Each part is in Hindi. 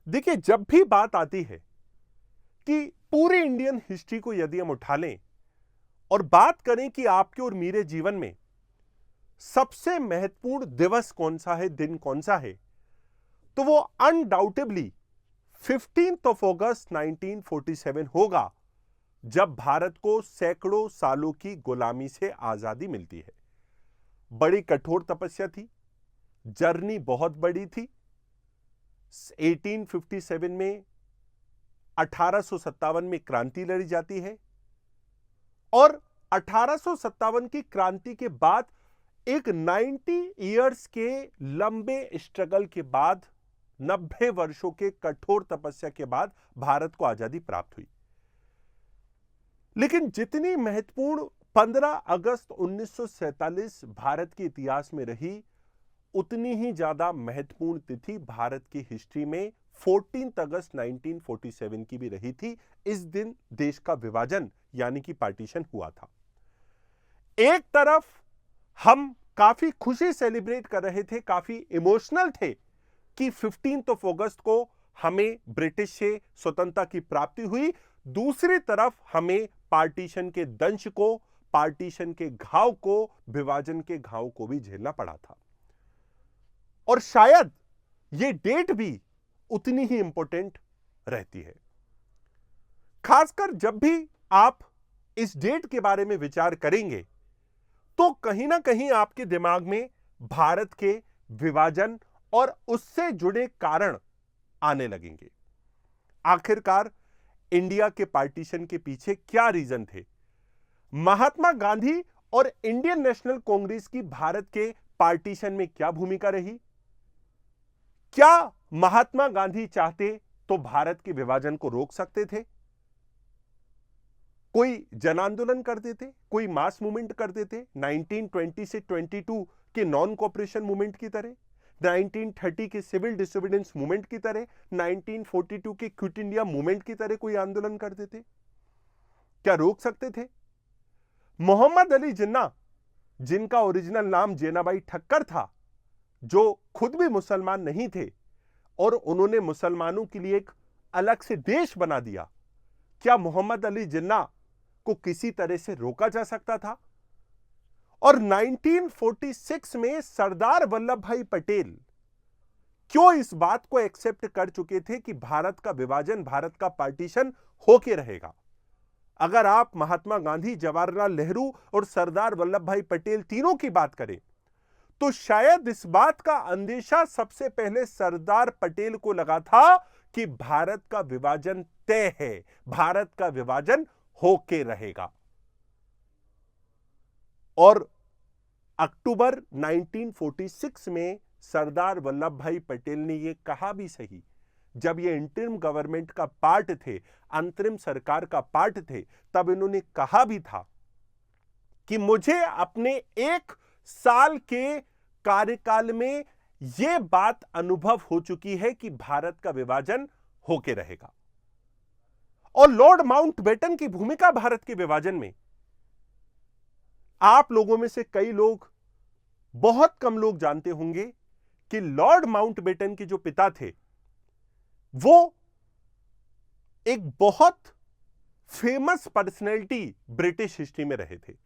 देखिए, जब भी बात आती है कि पूरी इंडियन हिस्ट्री को यदि हम उठा लें और बात करें कि आपके और मेरे जीवन में सबसे महत्वपूर्ण दिवस कौन सा है, दिन कौन सा है, तो वो अनडाउटेबली 15 अगस्त 1947 होगा, जब भारत को सैकड़ों सालों की गुलामी से आजादी मिलती है। बड़ी कठोर तपस्या थी, जर्नी बहुत बड़ी थी। 1857 में 1857 में क्रांति लड़ी जाती है और 1857 की क्रांति के बाद एक 90 इयर्स के लंबे स्ट्रगल के बाद, 90 वर्षों के कठोर तपस्या के बाद भारत को आजादी प्राप्त हुई। लेकिन जितनी महत्वपूर्ण 15 अगस्त 1947 भारत के इतिहास में रही, उतनी ही ज्यादा महत्वपूर्ण तिथि भारत की हिस्ट्री में 14 अगस्त 1947 की भी रही थी। इस दिन देश का विभाजन यानी कि पार्टीशन हुआ था। एक तरफ हम काफी खुशी सेलिब्रेट कर रहे थे, काफी इमोशनल थे कि 15 अगस्त को हमें ब्रिटिश से स्वतंत्रता की प्राप्ति हुई। दूसरी तरफ हमें पार्टीशन के दंश को, पार्टीशन के घाव को, विभाजन के घाव को भी झेलना पड़ा था। और शायद यह डेट भी उतनी ही इंपॉर्टेंट रहती है। खासकर जब भी आप इस डेट के बारे में विचार करेंगे तो कहीं ना कहीं आपके दिमाग में भारत के विभाजन और उससे जुड़े कारण आने लगेंगे। आखिरकार इंडिया के पार्टीशन के पीछे क्या रीजन थे? महात्मा गांधी और इंडियन नेशनल कांग्रेस की भारत के पार्टीशन में क्या भूमिका रही? क्या महात्मा गांधी चाहते तो भारत के विभाजन को रोक सकते थे? कोई जन आंदोलन कर देते, कोई मास मूवमेंट कर देते 1920 से 22 के नॉन कोऑपरेशन मूवमेंट की तरह, 1930 के सिविल डिसोबीडियंस मूवमेंट की तरह, 1942 के क्विट इंडिया मूवमेंट की तरह कोई आंदोलन कर देते? क्या रोक सकते थे? मोहम्मद अली जिन्ना, जिनका ओरिजिनल नाम जेनाबाई ठक्कर था, जो खुद भी मुसलमान नहीं थे और उन्होंने मुसलमानों के लिए एक अलग से देश बना दिया, क्या मोहम्मद अली जिन्ना को किसी तरह से रोका जा सकता था? और 1946 में सरदार वल्लभ भाई पटेल क्यों इस बात को एक्सेप्ट कर चुके थे कि भारत का विभाजन, भारत का पार्टीशन होके रहेगा? अगर आप महात्मा गांधी, जवाहरलाल नेहरू और सरदार वल्लभ भाई पटेल तीनों की बात करें तो शायद इस बात का अंदेशा सबसे पहले सरदार पटेल को लगा था कि भारत का विभाजन तय है, भारत का विभाजन होके रहेगा। और अक्टूबर 1946 में सरदार वल्लभ भाई पटेल ने यह कहा भी सही, जब ये इंटरिम गवर्नमेंट का पार्ट थे, अंतरिम सरकार का पार्ट थे, तब इन्होंने कहा भी था कि मुझे अपने 1 साल के कार्यकाल में यह बात अनुभव हो चुकी है कि भारत का विभाजन होके रहेगा। और लॉर्ड माउंटबेटन की भूमिका भारत के विभाजन में, आप लोगों में से कई लोग, बहुत कम लोग जानते होंगे कि लॉर्ड माउंटबेटन के जो पिता थे वो एक बहुत फेमस पर्सनैलिटी ब्रिटिश हिस्ट्री में रहे थे।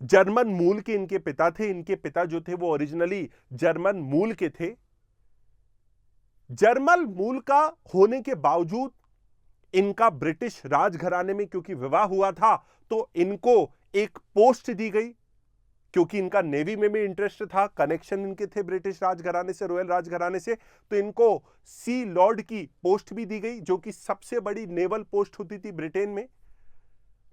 जर्मन मूल के इनके पिता थे। इनके पिता जो थे वो ओरिजिनली जर्मन मूल के थे। जर्मन मूल का होने के बावजूद इनका ब्रिटिश राजघराने में क्योंकि विवाह हुआ था तो इनको एक पोस्ट दी गई, क्योंकि इनका नेवी में भी इंटरेस्ट था, कनेक्शन इनके थे ब्रिटिश राजघराने से, रॉयल राजघराने से, तो इनको सी लॉर्ड की पोस्ट भी दी गई, जो कि सबसे बड़ी नेवल पोस्ट होती थी ब्रिटेन में।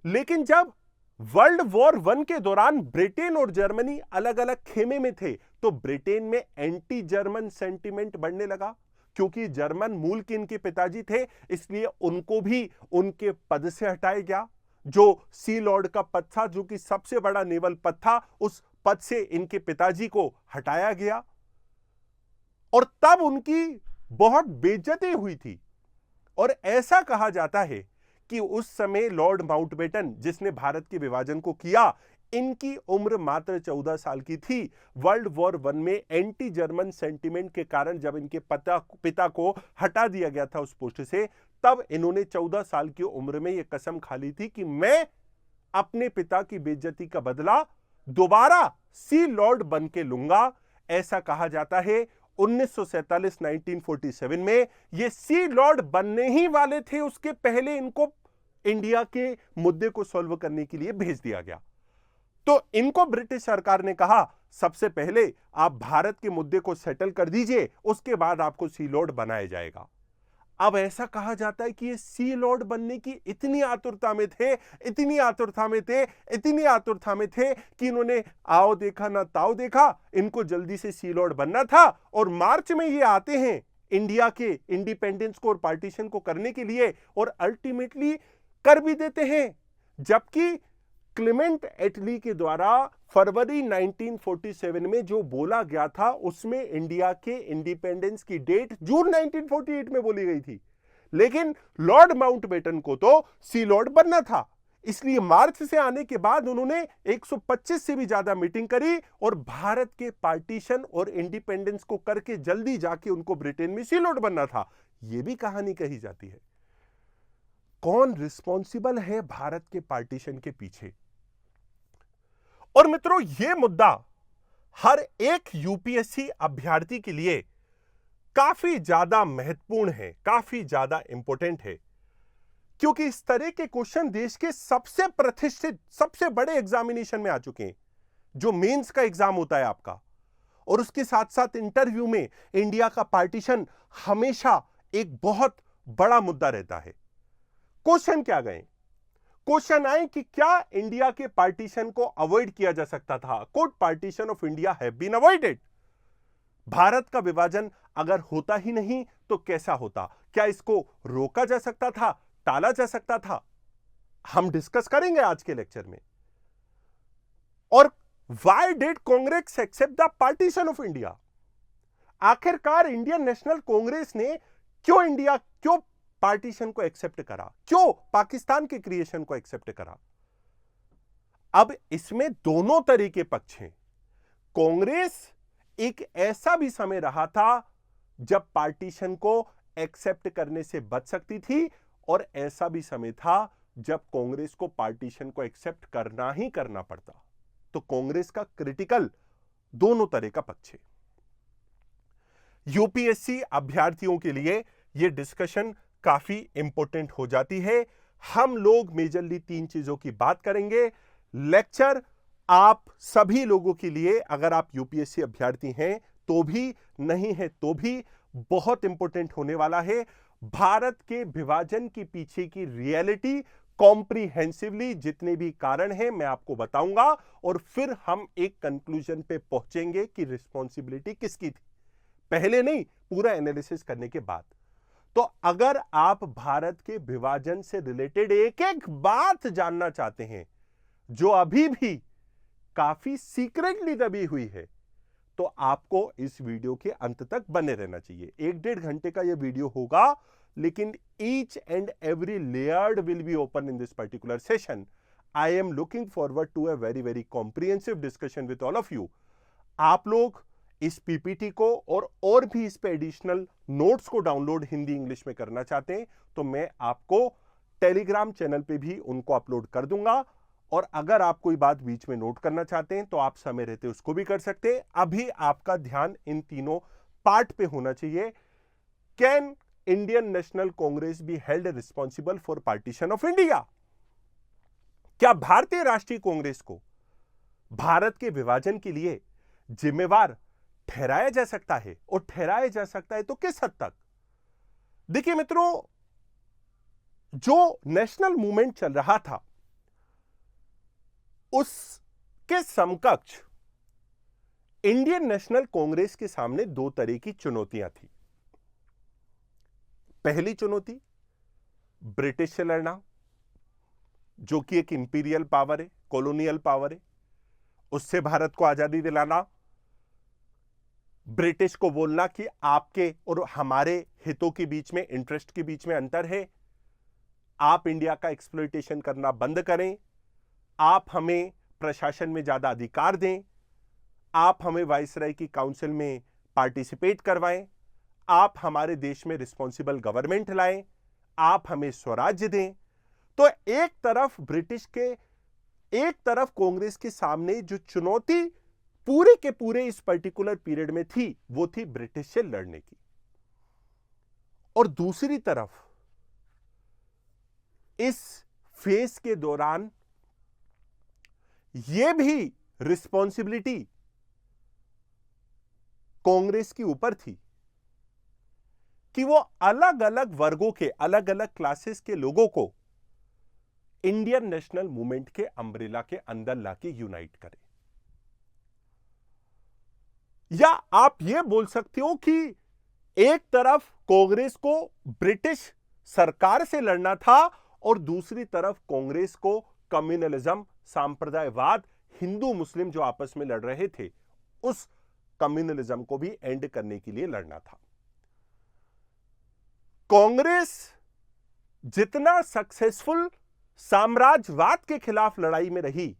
लेकिन जब वर्ल्ड वॉर 1 के दौरान ब्रिटेन और जर्मनी अलग अलग खेमे में थे तो ब्रिटेन में एंटी जर्मन सेंटिमेंट बढ़ने लगा। क्योंकि जर्मन मूल के इनके पिताजी थे, इसलिए उनको भी उनके पद से हटाया गया। जो सी लॉर्ड का पद था, जो कि सबसे बड़ा नेवल पद था, उस पद से इनके पिताजी को हटाया गया और तब उनकी बहुत बेइज्जती हुई थी। और ऐसा कहा जाता है कि उस समय लॉर्ड माउंटबेटन, जिसने भारत के विभाजन को किया, इनकी उम्र मात्र 14 साल की थी। वर्ल्ड वॉर 1 में एंटी जर्मन सेंटिमेंट के कारण जब इनके पिता को हटा दिया गया था उस पोस्ट से, तब इन्होंने 14 साल की उम्र में यह कसम खा ली थी कि मैं अपने पिता की बेइज्जती का बदला दोबारा सी लॉर्ड बन के लूंगा। ऐसा कहा जाता है 1947 में ये सी लॉर्ड बनने ही वाले थे, उसके पहले इनको इंडिया के मुद्दे को सॉल्व करने के लिए भेज दिया गया। तो इनको ब्रिटिश सरकार ने कहा सबसे पहले आप भारत के मुद्दे को सेटल कर दीजिए, उसके बाद आपको सी लॉर्ड बनाया जाएगा। अब ऐसा कहा जाता है कि ये सी लॉर्ड बनने की इतनी आतुरता में थे, इतनी आतुरता में थे, इतनी आतुरता में थे कि इन्होंने आओ देखा ना ताओ देखा, इनको जल्दी से सी लॉर्ड बनना था। और मार्च में ये आते हैं इंडिया के इंडिपेंडेंस को और पार्टीशन को करने के लिए, और अल्टीमेटली कर भी देते हैं। जबकि क्लेमेंट एटली के द्वारा फरवरी 1947 में जो बोला गया था उसमें इंडिया के इंडिपेंडेंस की डेट जून 1948 में बोली गई थी, लेकिन लॉर्ड माउंटबेटन को तो सी लॉर्ड बनना था। इसलिए मार्च से आने के बाद उन्होंने 125 से भी ज्यादा मीटिंग करी और भारत के पार्टीशन और इंडिपेंडेंस को करके जल्दी जाके उनको ब्रिटेन में सी लॉर्ड बनना था। यह भी कहानी कही जाती है। कौन रिस्पॉन्सिबल है भारत के पार्टीशन के पीछे? और मित्रों, यह मुद्दा हर एक यूपीएससी अभ्यर्थी के लिए काफी ज्यादा महत्वपूर्ण है, काफी ज्यादा इंपॉर्टेंट है, क्योंकि इस तरह के क्वेश्चन देश के सबसे प्रतिष्ठित, सबसे बड़े एग्जामिनेशन में आ चुके हैं, जो मेंस का एग्जाम होता है आपका। और उसके साथ साथ इंटरव्यू में इंडिया का पार्टीशन हमेशा एक बहुत बड़ा मुद्दा रहता है। क्वेश्चन क्या गए? क्वेश्चन आए कि क्या इंडिया के पार्टीशन को अवॉइड किया जा सकता था? Could partition of India have been avoided? Bharat का विभाजन अगर होता ही नहीं तो कैसा होता? क्या इसको रोका जा सकता था, टाला जा सकता था? हम डिस्कस करेंगे आज के लेक्चर में। और why did Congress accept the partition of India? आखिरकार इंडियन नेशनल कांग्रेस ने क्यों पार्टीशन को एक्सेप्ट करा, क्यों पाकिस्तान के क्रिएशन को एक्सेप्ट करा? अब इसमें दोनों तरह के पक्ष हैं। कांग्रेस एक ऐसा भी समय रहा था जब पार्टीशन को एक्सेप्ट करने से बच सकती थी, और ऐसा भी समय था जब कांग्रेस को पार्टीशन को एक्सेप्ट करना ही करना पड़ता। तो कांग्रेस का क्रिटिकल दोनों तरह का पक्ष है। यूपीएससी अभ्यर्थियों के लिए यह डिस्कशन काफी इंपॉर्टेंट हो जाती है। हम लोग मेजरली 3 चीजों की बात करेंगे। लेक्चर आप सभी लोगों के लिए, अगर आप यूपीएससी अभ्यर्थी हैं तो भी, नहीं है तो भी, बहुत इंपॉर्टेंट होने वाला है। भारत के विभाजन के पीछे की रियलिटी कॉम्प्रिहेंसिवली जितने भी कारण हैं मैं आपको बताऊंगा, और फिर हम एक कंक्लूजन पे पहुंचेंगे कि रिस्पॉन्सिबिलिटी किसकी थी, पहले नहीं, पूरा एनालिसिस करने के बाद। तो अगर आप भारत के विभाजन से रिलेटेड एक एक बात जानना चाहते हैं जो अभी भी काफी सीक्रेटली दबी हुई है, तो आपको इस वीडियो के अंत तक बने रहना चाहिए। 1-1.5 घंटे का यह वीडियो होगा, लेकिन each and every layered will be open in this particular session. I am looking forward to a very very comprehensive discussion with all of you. आप लोग इस पीपीटी को और भी इस पे एडिशनल नोट्स को डाउनलोड हिंदी इंग्लिश में करना चाहते हैं तो मैं आपको टेलीग्राम चैनल पे भी उनको अपलोड कर दूंगा। और अगर आप कोई बात बीच में नोट करना चाहते हैं तो आप समय रहते उसको भी कर सकते हैं। अभी आपका ध्यान इन तीनों पार्ट पे होना चाहिए। Can Indian National Congress be held responsible for partition of India? क्या भारतीय राष्ट्रीय कांग्रेस को भारत के विभाजन के लिए जिम्मेवार ठहराया जा सकता है, और ठहराया जा सकता है तो किस हद तक? देखिए मित्रों, जो नेशनल मूवमेंट चल रहा था उसके समकक्ष इंडियन नेशनल कांग्रेस के सामने 2 तरह की चुनौतियां थी। पहली चुनौती ब्रिटिश से लड़ना, जो कि एक इंपीरियल पावर है, कॉलोनियल पावर है, उससे भारत को आजादी दिलाना। ब्रिटिश को बोलना कि आपके और हमारे हितों के बीच में, इंटरेस्ट के बीच में अंतर है, आप इंडिया का एक्सप्लॉयटेशन करना बंद करें, आप हमें प्रशासन में ज्यादा अधिकार दें, आप हमें वाइसराय की काउंसिल में पार्टिसिपेट करवाएं, आप हमारे देश में रिस्पॉन्सिबल गवर्नमेंट लाएं, आप हमें स्वराज्य दें। तो एक तरफ कांग्रेस के सामने जो चुनौती पूरे के पूरे इस पर्टिकुलर पीरियड में थी, वो थी ब्रिटिश से लड़ने की, और दूसरी तरफ इस फेज के दौरान यह भी रिस्पॉन्सिबिलिटी कांग्रेस के ऊपर थी कि वो अलग अलग वर्गों के, अलग अलग क्लासेस के लोगों को इंडियन नेशनल मूवमेंट के अम्ब्रेला के अंदर लाके यूनाइट करे। या आप ये बोल सकते हो कि एक तरफ कांग्रेस को ब्रिटिश सरकार से लड़ना था और दूसरी तरफ कांग्रेस को कम्युनलिज्म, सांप्रदायवाद, हिंदू मुस्लिम जो आपस में लड़ रहे थे, उस कम्युनलिज्म को भी एंड करने के लिए लड़ना था। कांग्रेस जितना सक्सेसफुल साम्राज्यवाद के खिलाफ लड़ाई में रही,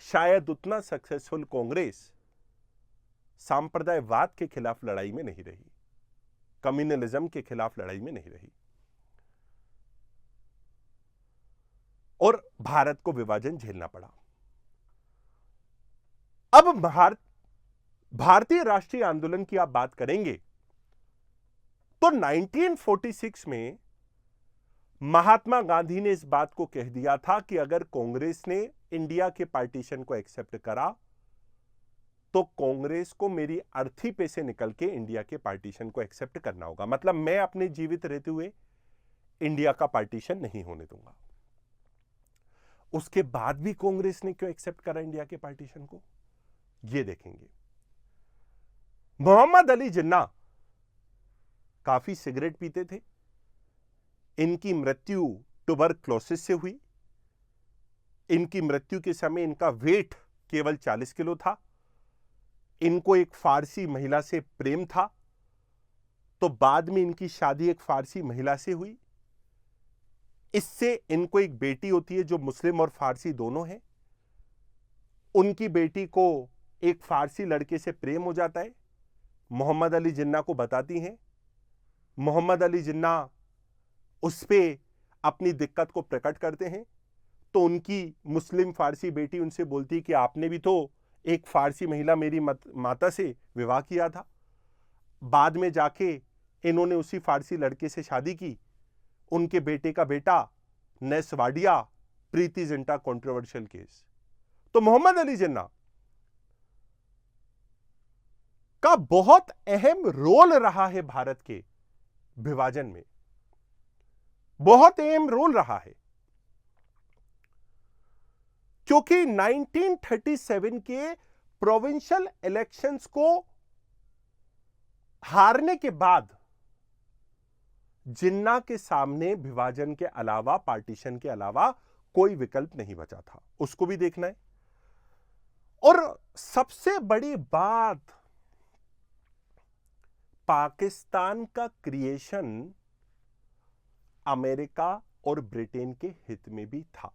शायद उतना सक्सेसफुल कांग्रेस सांप्रदायवाद के खिलाफ लड़ाई में नहीं रही, कम्युनलिज्म के खिलाफ लड़ाई में नहीं रही, और भारत को विभाजन झेलना पड़ा। अब भारतीय राष्ट्रीय आंदोलन की आप बात करेंगे तो 1946 में महात्मा गांधी ने इस बात को कह दिया था कि अगर कांग्रेस ने इंडिया के पार्टीशन को एक्सेप्ट करा तो कांग्रेस को मेरी अर्थी पे से निकल के इंडिया के पार्टीशन को एक्सेप्ट करना होगा। मतलब मैं अपने जीवित रहते हुए इंडिया का पार्टीशन नहीं होने दूंगा। उसके बाद भी कांग्रेस ने क्यों एक्सेप्ट करा इंडिया के पार्टीशन को, ये देखेंगे। मोहम्मद अली जिन्ना काफी सिगरेट पीते थे। इनकी मृत्यु ट्यूबरक्लोसिस से हुई। इनकी मृत्यु के समय इनका वेट केवल 40 किलो था। इनको एक फारसी महिला से प्रेम था, तो बाद में इनकी शादी एक फारसी महिला से हुई। इससे इनको एक बेटी होती है जो मुस्लिम और फारसी दोनों है। उनकी बेटी को एक फारसी लड़के से प्रेम हो जाता है। मोहम्मद अली जिन्ना को बताती हैं। मोहम्मद अली जिन्ना उस पे अपनी दिक्कत को प्रकट करते हैं, तो उनकी मुस्लिम फारसी बेटी उनसे बोलती है कि आपने भी तो एक फारसी महिला मेरी माता से विवाह किया था। बाद में जाके इन्होंने उसी फारसी लड़के से शादी की। उनके बेटे का बेटा नेसवाडिया, प्रीति जिंटा कंट्रोवर्शियल केस। तो मोहम्मद अली जिन्ना का बहुत अहम रोल रहा है भारत के विभाजन में, बहुत अहम रोल रहा है, क्योंकि 1937 के प्रोविंशियल इलेक्शंस को हारने के बाद जिन्ना के सामने विभाजन के अलावा, पार्टीशन के अलावा कोई विकल्प नहीं बचा था। उसको भी देखना है। और सबसे बड़ी बात, पाकिस्तान का क्रिएशन अमेरिका और ब्रिटेन के हित में भी था।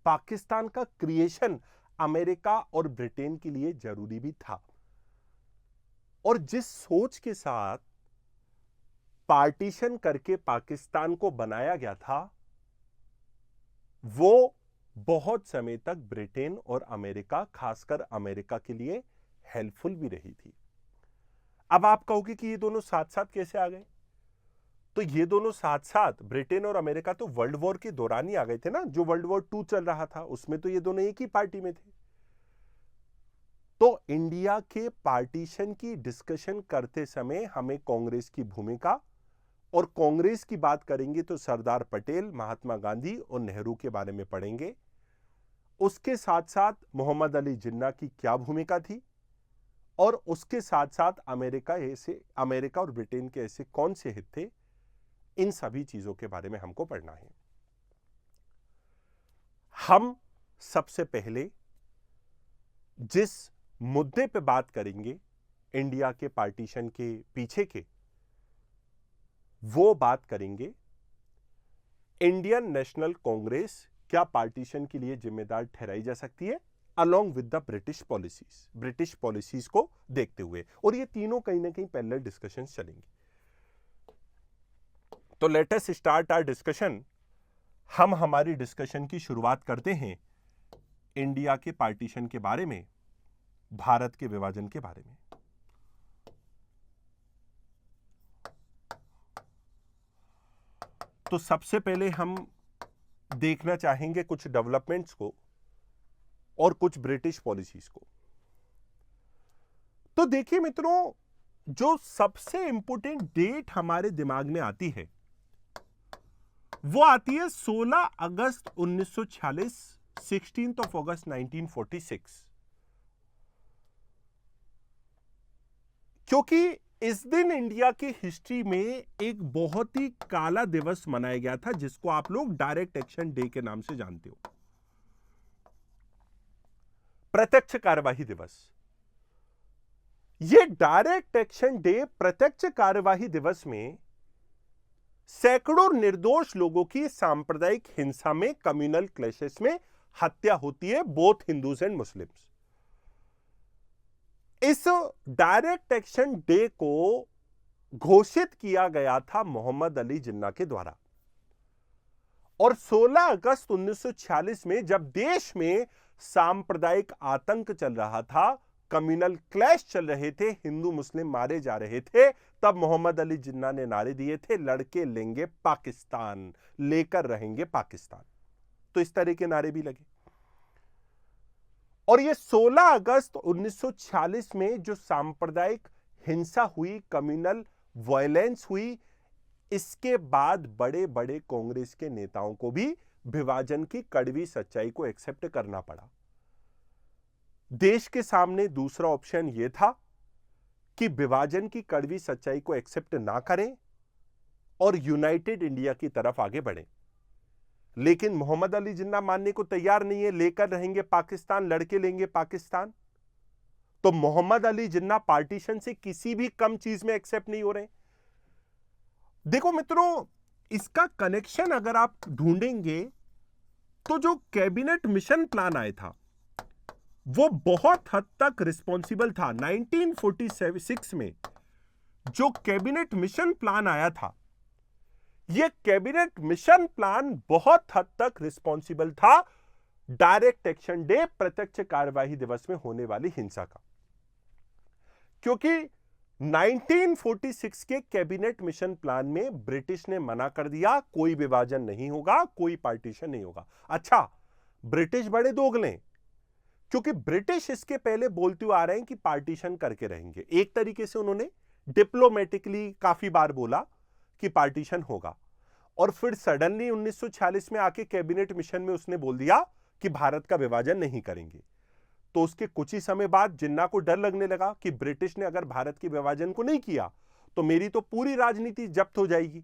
पाकिस्तान का क्रिएशन अमेरिका और ब्रिटेन के लिए जरूरी भी था। और जिस सोच के साथ पार्टीशन करके पाकिस्तान को बनाया गया था, वो बहुत समय तक ब्रिटेन और अमेरिका, खासकर अमेरिका के लिए हेल्पफुल भी रही थी। अब आप कहोगे कि ये दोनों साथ साथ कैसे आ गए? तो ये दोनों साथ साथ, ब्रिटेन और अमेरिका तो वर्ल्ड वॉर के दौरान ही आ गए थे ना। जो वर्ल्ड वॉर 2 चल रहा था उसमें तो ये दोनों एक ही पार्टी में थे। तो इंडिया के पार्टीशन की डिस्कशन करते समय हमें कांग्रेस की भूमिका, और कांग्रेस की बात करेंगे तो सरदार पटेल, महात्मा गांधी और नेहरू के बारे में पढ़ेंगे। उसके साथ साथ मोहम्मद अली जिन्ना की क्या भूमिका थी, और उसके साथ साथ अमेरिका और ब्रिटेन के ऐसे कौन से हित थे, इन सभी चीजों के बारे में हमको पढ़ना है। हम सबसे पहले जिस मुद्दे पे बात करेंगे इंडिया के पार्टीशन के पीछे के, वो बात करेंगे इंडियन नेशनल कांग्रेस क्या पार्टीशन के लिए जिम्मेदार ठहराई जा सकती है along with the British policies को देखते हुए। और ये तीनों कहीं ना कहीं पैरेलल डिस्कशन चलेंगे। तो let us start our discussion. हम हमारी डिस्कशन की शुरुआत करते हैं इंडिया के पार्टीशन के बारे में, भारत के विभाजन के बारे में। तो सबसे पहले हम देखना चाहेंगे कुछ डेवलपमेंट्स को और कुछ ब्रिटिश पॉलिसीज को। तो देखिए मित्रों, जो सबसे इंपॉर्टेंट डेट हमारे दिमाग में आती है वो आती है 16 अगस्त 1946, 16 अगस्त 1946, क्योंकि इस दिन इंडिया की हिस्ट्री में एक बहुत ही काला दिवस मनाया गया था जिसको आप लोग डायरेक्ट एक्शन डे के नाम से जानते हो, प्रत्यक्ष कार्यवाही दिवस। यह डायरेक्ट एक्शन डे, प्रत्यक्ष कार्यवाही दिवस में सैकड़ों निर्दोष लोगों की सांप्रदायिक हिंसा में, कम्युनल क्लैशेस में हत्या होती है, बोथ हिंदूज एंड मुस्लिम्स। इस डायरेक्ट एक्शन डे को घोषित किया गया था मोहम्मद अली जिन्ना के द्वारा। और 16 अगस्त 1946 में जब देश में सांप्रदायिक आतंक चल रहा था, कम्युनल क्लैश चल रहे थे, हिंदू मुस्लिम मारे जा रहे थे, तब मोहम्मद अली जिन्ना ने नारे दिए थे, लड़के लेंगे पाकिस्तान, लेकर रहेंगे पाकिस्तान। तो इस तरह के नारे भी लगे। और ये 16 अगस्त 1946 में जो सांप्रदायिक हिंसा हुई, कम्युनल वायलेंस हुई, इसके बाद बड़े बड़े कांग्रेस के नेताओं को भी विभाजन की कड़वी सच्चाई को एक्सेप्ट करना पड़ा। देश के सामने दूसरा ऑप्शन यह था कि विभाजन की कड़वी सच्चाई को एक्सेप्ट ना करें और यूनाइटेड इंडिया की तरफ आगे बढ़ें। लेकिन मोहम्मद अली जिन्ना मानने को तैयार नहीं है, लेकर रहेंगे पाकिस्तान, लड़के लेंगे पाकिस्तान। तो मोहम्मद अली जिन्ना पार्टीशन से किसी भी कम चीज में एक्सेप्ट नहीं हो रहे। देखो मित्रों, इसका कनेक्शन अगर आप ढूंढेंगे तो जो कैबिनेट मिशन प्लान आया था वो बहुत हद तक रिस्पॉन्सिबल था। 1946 में जो कैबिनेट मिशन प्लान आया था, यह कैबिनेट मिशन प्लान बहुत हद तक रिस्पॉन्सिबल था डायरेक्ट एक्शन डे, प्रत्यक्ष कार्यवाही दिवस में होने वाली हिंसा का। क्योंकि 1946 के कैबिनेट मिशन प्लान में ब्रिटिश ने मना कर दिया, कोई विभाजन नहीं होगा, कोई पार्टीशन नहीं होगा। अच्छा, ब्रिटिश बड़े दोगले, क्योंकि ब्रिटिश इसके पहले बोलते हुए आ रहे हैं कि पार्टीशन करके रहेंगे। एक तरीके से उन्होंने डिप्लोमेटिकली काफी बार बोला कि पार्टीशन होगा, और फिर सडनली 1946 में आके कैबिनेट मिशन में उसने बोल दिया कि भारत का विभाजन नहीं करेंगे। तो उसके कुछ ही समय बाद जिन्ना को डर लगने लगा कि ब्रिटिश ने अगर भारत के विभाजन को नहीं किया तो मेरी तो पूरी राजनीति जब्त हो जाएगी,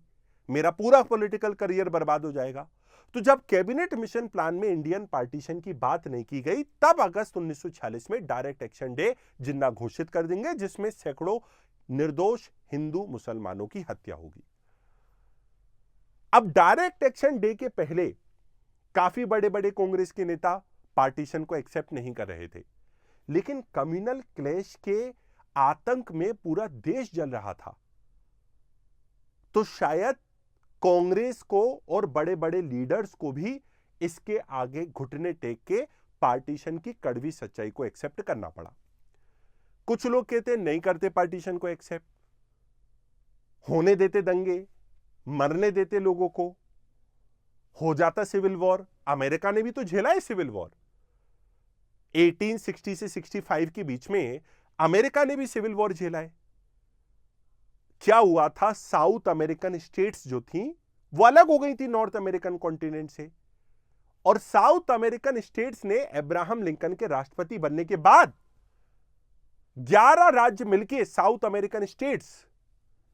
मेरा पूरा पॉलिटिकल करियर बर्बाद हो जाएगा। तो जब कैबिनेट मिशन प्लान में इंडियन पार्टीशन की बात नहीं की गई, तब अगस्त 1946 में डायरेक्ट एक्शन डे जिन्ना घोषित कर देंगे, जिसमें सैकड़ों निर्दोष हिंदू मुसलमानों की हत्या होगी। अब डायरेक्ट एक्शन डे के पहले काफी बड़े बड़े कांग्रेस के नेता पार्टीशन को एक्सेप्ट नहीं कर रहे थे, लेकिन कम्युनल क्लैश के आतंक में पूरा देश जल रहा था। तो शायद कांग्रेस को और बड़े बड़े लीडर्स को भी इसके आगे घुटने टेक के पार्टीशन की कड़वी सच्चाई को एक्सेप्ट करना पड़ा। कुछ लोग कहते नहीं करते पार्टीशन को एक्सेप्ट, होने देते दंगे, मरने देते लोगों को, हो जाता सिविल वॉर। अमेरिका ने भी तो झेला है सिविल वॉर। 1860 से 65 के बीच में अमेरिका ने भी सिविल वॉर झेला है। क्या हुआ था, साउथ अमेरिकन स्टेट्स जो थी वो अलग हो गई थी नॉर्थ अमेरिकन कॉन्टिनेंट से, और साउथ अमेरिकन स्टेट्स ने अब्राहम लिंकन के राष्ट्रपति बनने के बाद 11 राज्य मिलकर साउथ अमेरिकन स्टेट्स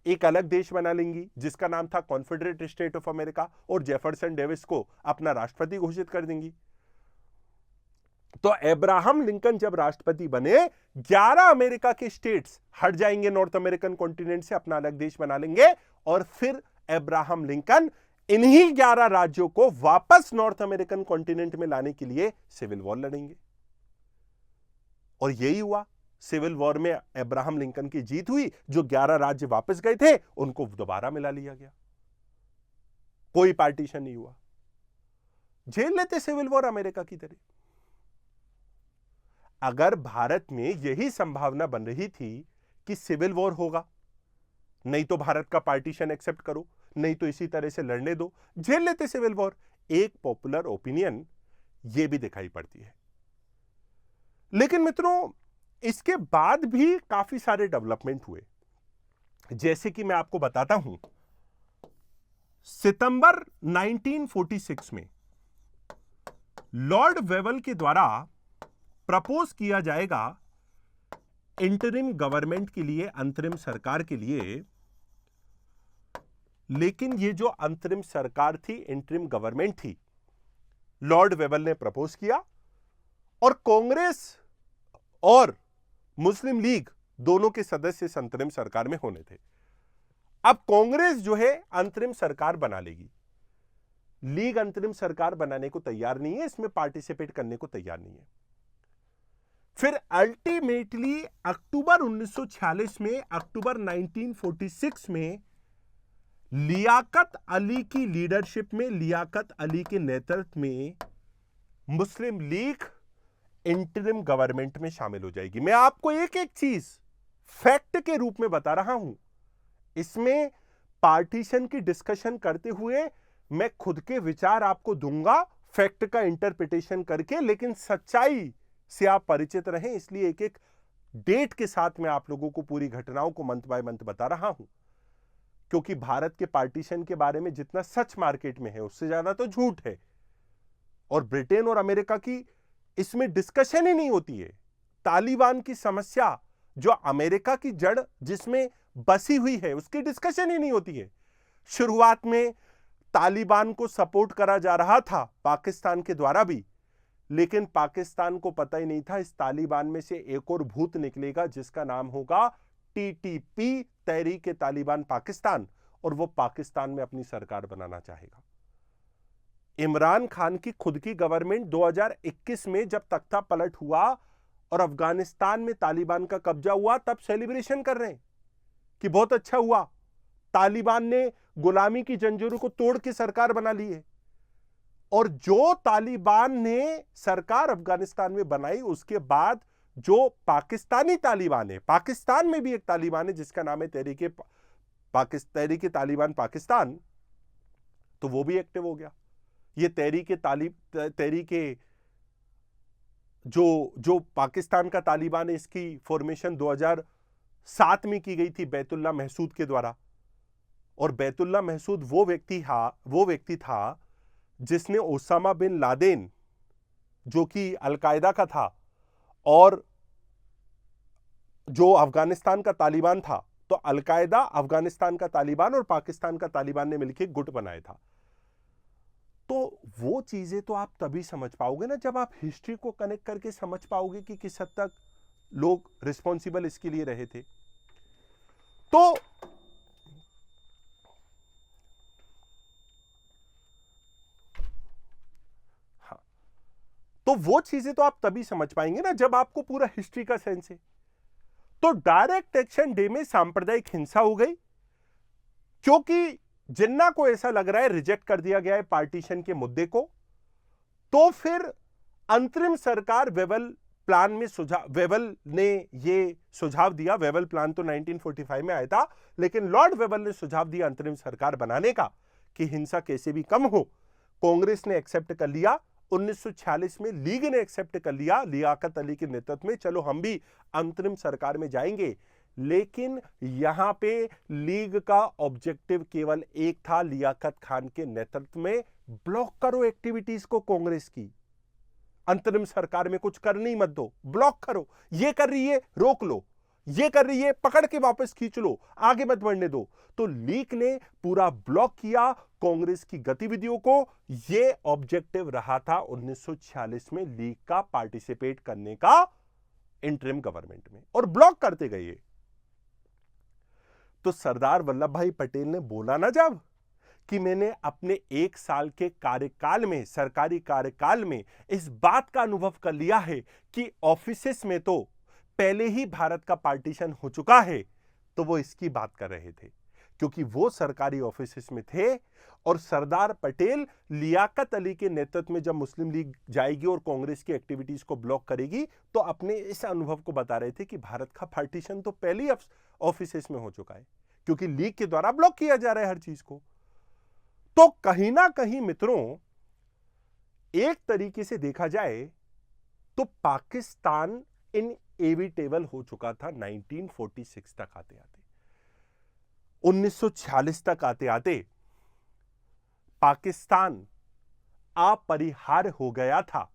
एक अलग देश बना लेंगी, जिसका नाम था कॉन्फेडरेट स्टेट ऑफ अमेरिका, और जेफरसन डेविस को अपना राष्ट्रपति घोषित कर देंगी। तो अब्राहम लिंकन जब राष्ट्रपति बने, 11 अमेरिका के स्टेट्स हट जाएंगे नॉर्थ अमेरिकन कॉन्टिनेंट से, अपना अलग देश बना लेंगे, और फिर अब्राहम लिंकन इन्हीं 11 राज्यों को वापस नॉर्थ अमेरिकन कॉन्टिनेंट में लाने के लिए सिविल वॉर लड़ेंगे। और यही हुआ, सिविल वॉर में अब्राहम लिंकन की जीत हुई। जो 11 राज्य वापस गए थे उनको दोबारा मिला लिया गया, कोई पार्टीशन नहीं हुआ। झेल लेते सिविल वॉर अमेरिका की तरह। अगर भारत में यही संभावना बन रही थी कि सिविल वॉर होगा, नहीं तो भारत का पार्टीशन एक्सेप्ट करो, नहीं तो इसी तरह से लड़ने दो, झेल लेते सिविल वॉर। एक पॉपुलर ओपिनियन यह भी दिखाई पड़ती है। लेकिन मित्रों, इसके बाद भी काफी सारे डेवलपमेंट हुए। जैसे कि मैं आपको बताता हूं, सितंबर 1946 में लॉर्ड वेवल के द्वारा प्रपोज किया जाएगा इंटरिम गवर्नमेंट के लिए, अंतरिम सरकार के लिए। लेकिन ये जो अंतरिम सरकार थी, इंटरिम गवर्नमेंट थी, लॉर्ड वेवल ने प्रपोज किया और कांग्रेस और मुस्लिम लीग दोनों के सदस्य इस अंतरिम सरकार में होने थे। अब कांग्रेस जो है अंतरिम सरकार बना लेगी, लीग अंतरिम सरकार बनाने को तैयार नहीं है, इसमें पार्टिसिपेट करने को तैयार नहीं है। फिर अल्टीमेटली अक्टूबर 1946 में, अक्टूबर 1946 में लियाकत अली की लीडरशिप में, लियाकत अली के नेतृत्व में मुस्लिम लीग इंटरिम गवर्नमेंट में शामिल हो जाएगी। मैं आपको एक एक चीज फैक्ट के रूप में बता रहा हूं। इसमें पार्टीशन की डिस्कशन करते हुए मैं खुद के विचार आपको दूंगा, फैक्ट का इंटरप्रिटेशन करके, लेकिन सच्चाई से आप परिचित रहें, इसलिए एक एक डेट के साथ मैं आप लोगों को पूरी घटनाओं को मंथ बाय मंथ बता रहा हूं। क्योंकि भारत के पार्टीशन के बारे में जितना सच मार्केट में है, उससे ज्यादा तो झूठ है। और ब्रिटेन और अमेरिका की इसमें डिस्कशन ही नहीं होती है। तालिबान की समस्या जो अमेरिका की जड़ जिसमें बसी हुई है, उसकी डिस्कशन ही नहीं होती है। शुरुआत में तालिबान को सपोर्ट करा जा रहा था पाकिस्तान के द्वारा भी, लेकिन पाकिस्तान को पता ही नहीं था इस तालिबान में से एक और भूत निकलेगा जिसका नाम होगा टीटीपी, तहरीक तालिबान पाकिस्तान, और वो पाकिस्तान में अपनी सरकार बनाना चाहेगा। इमरान खान की खुद की गवर्नमेंट 2021 में जब तख्ता पलट हुआ और अफगानिस्तान में तालिबान का कब्जा हुआ, तब सेलिब्रेशन कर रहे हैं कि बहुत अच्छा हुआ, तालिबान ने गुलामी की जंजीरों को तोड़ के सरकार बना ली है। और जो तालिबान ने सरकार अफगानिस्तान में बनाई, उसके बाद जो पाकिस्तानी तालिबान है, पाकिस्तान में भी एक तालिबान है जिसका नाम है तहरीक तालिबान पाकिस्तान, तो वो भी एक्टिव हो गया। ये तहरीक जो पाकिस्तान का तालिबान है, इसकी फॉर्मेशन 2007 में की गई थी बैतुल्ला महसूद के द्वारा। और बैतुल्ला महसूद वो व्यक्ति था जिसने ओसामा बिन लादेन, जो कि अलकायदा का था, और जो अफगानिस्तान का तालिबान था, तो अलकायदा, अफगानिस्तान का तालिबान और पाकिस्तान का तालिबान ने मिलकर गुट बनाया था। तो वो चीजें तो आप तभी समझ पाओगे ना जब आप हिस्ट्री को कनेक्ट करके समझ पाओगे कि किस हद तक लोग रिस्पॉन्सिबल इसके लिए रहे थे। तो वो चीजें तो आप तभी समझ पाएंगे ना जब आपको पूरा हिस्ट्री का सेंस है। तो डायरेक्ट एक्शन डे में सांप्रदायिक हिंसा हो गई, क्योंकि जिन्ना को ऐसा लग रहा है रिजेक्ट कर दिया गया है पार्टीशन के मुद्दे को। तो फिर अंतरिम सरकार वेवल ने ये सुझाव दिया। वेवल प्लान तो 1945 में आया था, लेकिन लॉर्ड वेवल ने सुझाव दिया अंतरिम सरकार बनाने का कि हिंसा कैसे भी कम हो। कांग्रेस ने एक्सेप्ट कर लिया। 1946 में लीग ने एक्सेप्ट कर लिया लियाकत अली के नेतृत्व में, चलो हम भी अंतरिम सरकार में जाएंगे। लेकिन यहां पे लीग का ऑब्जेक्टिव केवल एक था, लियाकत खान के नेतृत्व में ब्लॉक करो एक्टिविटीज को कांग्रेस की, अंतरिम सरकार में कुछ करने ही मत दो, ब्लॉक करो। ये कर रही है रोक लो, ये कर रही है पकड़ के वापस खींच लो, आगे मत बढ़ने दो। तो लीग ने पूरा ब्लॉक किया कांग्रेस की गतिविधियों को। यह ऑब्जेक्टिव रहा था 1946 में लीग का पार्टिसिपेट करने का इंटरिम गवर्नमेंट में, और ब्लॉक करते गए। तो सरदार वल्लभ भाई पटेल ने बोला ना जब कि मैंने अपने 1 साल के कार्यकाल में, सरकारी कार्यकाल में, इस बात का अनुभव कर लिया है कि ऑफिसेस में तो पहले ही भारत का पार्टीशन हो चुका है, तो वो इसकी बात कर रहे थे क्योंकि वो सरकारी ऑफिसेस में थे और सरदार पटेल लियाकत अली के नेतृत्व में जब मुस्लिम लीग जाएगी और कांग्रेस की एक्टिविटीज को ब्लॉक करेगी, तो अपने इस अनुभव को बता रहे थे कि भारत का पार्टीशन तो पहले ही ऑफिसेस में हो चुका है क्योंकि लीग के द्वारा ब्लॉक किया जा रहा है हर चीज को। तो कहीं ना कहीं मित्रों, एक तरीके से देखा जाए तो पाकिस्तान इनएविटेबल हो चुका था 1946 तक आते आते। 1946 तक आते आते पाकिस्तान अपरिहार्य हो गया था,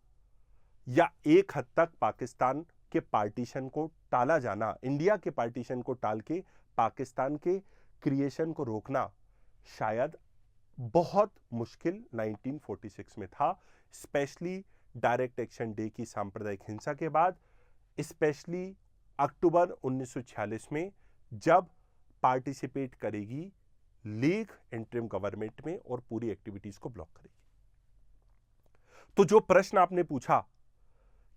या एक हद तक पाकिस्तान के पार्टीशन को टाला जाना, इंडिया के पार्टीशन को टाल के पाकिस्तान के क्रिएशन को रोकना शायद बहुत मुश्किल 1946 में था, स्पेशली डायरेक्ट एक्शन डे की सांप्रदायिक हिंसा के बाद, स्पेशली अक्टूबर 1946 में जब पार्टिसिपेट करेगी लीग इंटरिम गवर्नमेंट में और पूरी एक्टिविटीज को ब्लॉक करेगी। तो जो प्रश्न आपने पूछा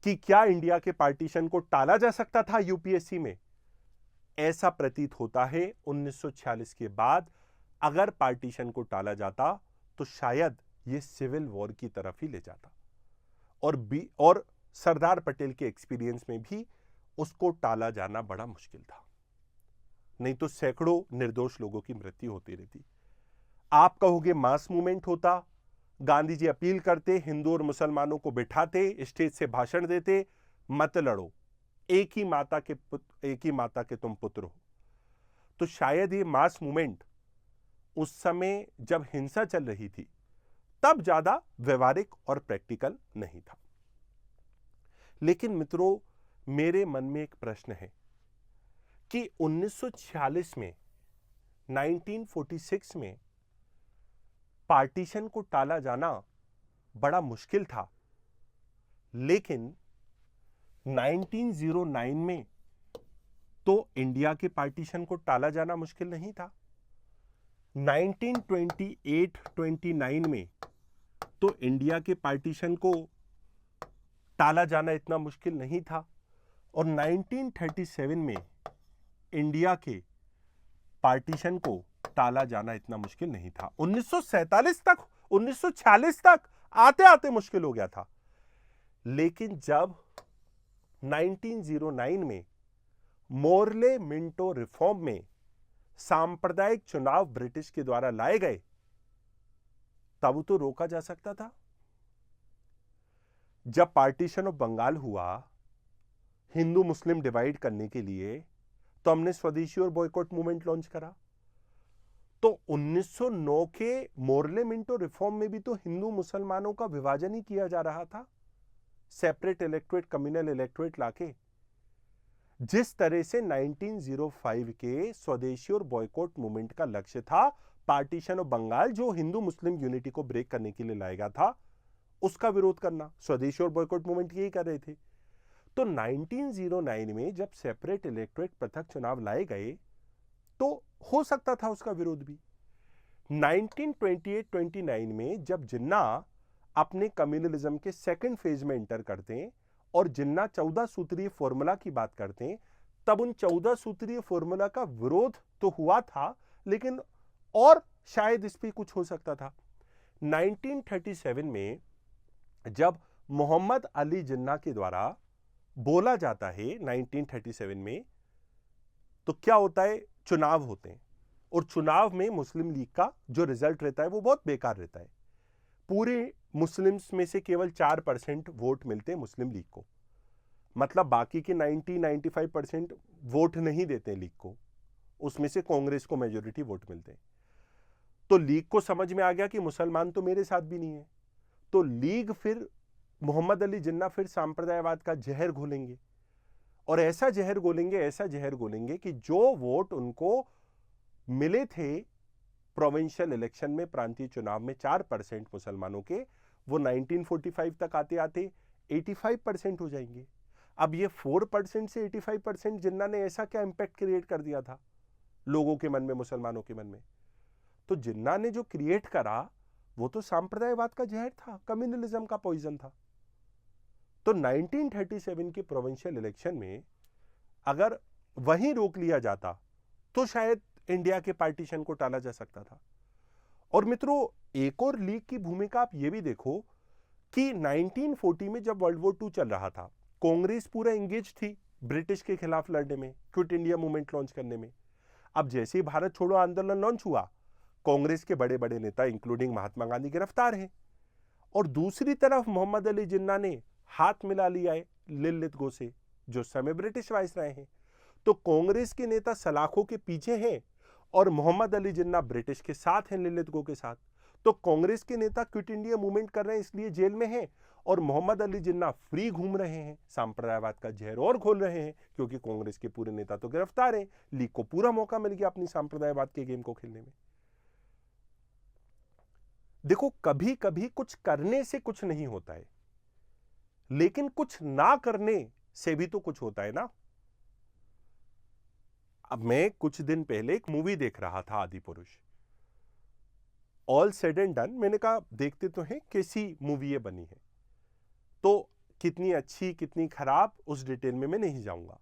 कि क्या इंडिया के पार्टीशन को टाला जा सकता था यूपीएससी में, ऐसा प्रतीत होता है 1946 के बाद अगर पार्टीशन को टाला जाता तो शायद यह सिविल वॉर की तरफ ही ले जाता, और सरदार पटेल के एक्सपीरियंस में भी उसको टाला जाना बड़ा मुश्किल था, नहीं तो सैकड़ों निर्दोष लोगों की मृत्यु होती रहती। आप कहोगे मास मूवमेंट होता, गांधी जी अपील करते, हिंदू और मुसलमानों को बिठाते, स्टेज से भाषण देते, मत लड़ो, एक ही माता के तुम पुत्र हो, तो शायद ये मास मूवमेंट उस समय जब हिंसा चल रही थी तब ज्यादा व्यवहारिक और प्रैक्टिकल नहीं था। लेकिन मित्रों, मेरे मन में एक प्रश्न है कि 1946 में, 1946 में पार्टीशन को टाला जाना बड़ा मुश्किल था, लेकिन 1909 में तो इंडिया के पार्टीशन को टाला जाना मुश्किल नहीं था, 1928-29 में तो इंडिया के पार्टीशन को टाला जाना इतना मुश्किल नहीं था, और 1937 में इंडिया के पार्टीशन को टाला जाना इतना मुश्किल नहीं था। 1947 तक, 1946 तक आते आते मुश्किल हो गया था, लेकिन जब 1909 में मोरले मिंटो रिफॉर्म में सांप्रदायिक चुनाव ब्रिटिश के द्वारा लाए गए, तब तो रोका जा सकता था। जब पार्टीशन ऑफ बंगाल हुआ हिंदू मुस्लिम डिवाइड करने के लिए, तो हमने स्वदेशी और बॉयकॉट मूवमेंट लॉन्च करा। तो 1909 के मोरले मिंटो रिफॉर्म में भी तो हिंदू मुसलमानों का विभाजन ही किया जा रहा था, सेपरेट इलेक्टोरेट, कम्युनल इलेक्टोरेट लाके। जिस तरह से 1905 के स्वदेशी और बॉयकॉट मूवमेंट का लक्ष्य था पार्टीशन ऑफ बंगाल, जो हिंदू मुस्लिम यूनिटी को ब्रेक करने के लिए लाया गया था, उसका विरोध करना, स्वदेशी और बॉयकॉट मूवमेंट यही कर रहे थे। तो 1909 में जब सेपरेट इलेक्टोरेट, पृथक चुनाव लाए गए, तो हो सकता था उसका विरोध भी। 1928-29 में जब जिन्ना अपने कम्युनलिज्म के सेकंड फेज में एंटर करते हैं और जिन्ना 14 सूत्रीय फॉर्मूला की बात करते हैं, तब उन 14 सूत्रीय फॉर्मूला का विरोध तो हुआ था, लेकिन और शायद इस पे कुछ हो सकता था। 1937 में जब मोहम्मद अली जिन्ना के द्वारा बोला जाता है 1937 में, तो क्या होता है, चुनाव होते हैं और चुनाव में मुस्लिम लीग का जो रिजल्ट रहता है वो बहुत बेकार रहता है। पूरे मुस्लिम्स में से केवल 4% वोट मिलते हैं मुस्लिम लीग को, मतलब बाकी के 90-95% वोट नहीं देते लीग को, उसमें से कांग्रेस को मेजॉरिटी वोट मिलते हैं। तो लीग को समझ में आ गया कि मुसलमान तो मेरे साथ भी नहीं है, तो लीग फिर मोहम्मद अली जिन्ना फिर सांप्रदायवाद का जहर घोलेंगे, और ऐसा जहर घोलेंगे कि जो वोट उनको मिले थे प्रोविंशियल इलेक्शन में, प्रांतीय चुनाव में 4% मुसलमानों के, वो 1945 तक आते आते 85% हो जाएंगे। अब ये 4% से 85% जिन्ना ने ऐसा क्या इंपैक्ट क्रिएट कर दिया था लोगों के मन में, मुसलमानों के मन में। तो जिन्ना ने जो क्रिएट करा वो तो सांप्रदायवाद का जहर था, कम्युनलिज्म का पॉइजन था। तो 1937 के प्रोविंशियल इलेक्शन में अगर वहीं रोक लिया जाता तो शायद इंडिया के पार्टीशन को टाला जा सकता था। और मित्रों, एक और लीग की भूमिका आप ये भी देखो कि 1940 में जब वर्ल्ड वॉर 2 चल रहा था, कांग्रेस पूरा एंगेज थी ब्रिटिश के खिलाफ लड़ने में, क्विट इंडिया मूवमेंट लॉन्च करने में। अब जैसे ही भारत छोड़ो आंदोलन लॉन्च हुआ, कांग्रेस के बड़े बड़े नेता इंक्लूडिंग महात्मा गांधी गिरफ्तार हैं, और दूसरी तरफ मोहम्मद अली जिन्ना ने हाथ मिला लिया है लिलित गो से, जो समय ब्रिटिश वाइसराय हैं। तो कांग्रेस के नेता सलाखों के पीछे हैं और मोहम्मद अली जिन्ना ब्रिटिश के साथ हैं, लिलित गो के साथ। तो कांग्रेस के नेता क्विट इंडिया मूवमेंट कर रहे हैं इसलिए जेल में हैं, और मोहम्मद अली जिन्ना फ्री घूम रहे हैं, सांप्रदायवाद का जहर और खोल रहे हैं, क्योंकि कांग्रेस के पूरे नेता तो गिरफ्तार हैं। लीग को पूरा मौका मिल गया अपनी सांप्रदायवाद के गेम को खेलने में। देखो, कभी कभी कुछ करने से कुछ नहीं होता है, लेकिन कुछ ना करने से भी तो कुछ होता है ना। अब मैं कुछ दिन पहले एक मूवी देख रहा था, आदि पुरुष, ऑल सेड एंड डन। मैंने कहा देखते तो हैं कैसी मूवी ये बनी है, तो कितनी अच्छी कितनी खराब उस डिटेल में मैं नहीं जाऊंगा,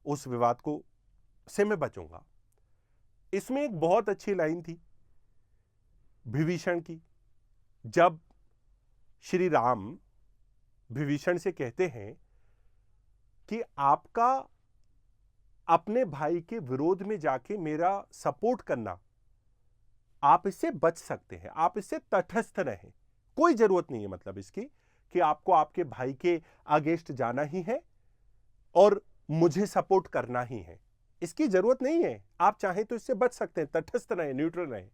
उस विवाद को से मैं बचूंगा। इसमें एक बहुत अच्छी लाइन थी विभीषण की, जब श्री राम विभीषण से कहते हैं कि आपका अपने भाई के विरोध में जाके मेरा सपोर्ट करना, आप इससे बच सकते हैं, आप इससे तटस्थ रहें, कोई जरूरत नहीं है मतलब इसकी कि आपको आपके भाई के अगेंस्ट जाना ही है और मुझे सपोर्ट करना ही है, इसकी जरूरत नहीं है, आप चाहें तो इससे बच सकते हैं, तटस्थ रहें, न्यूट्रल रहें।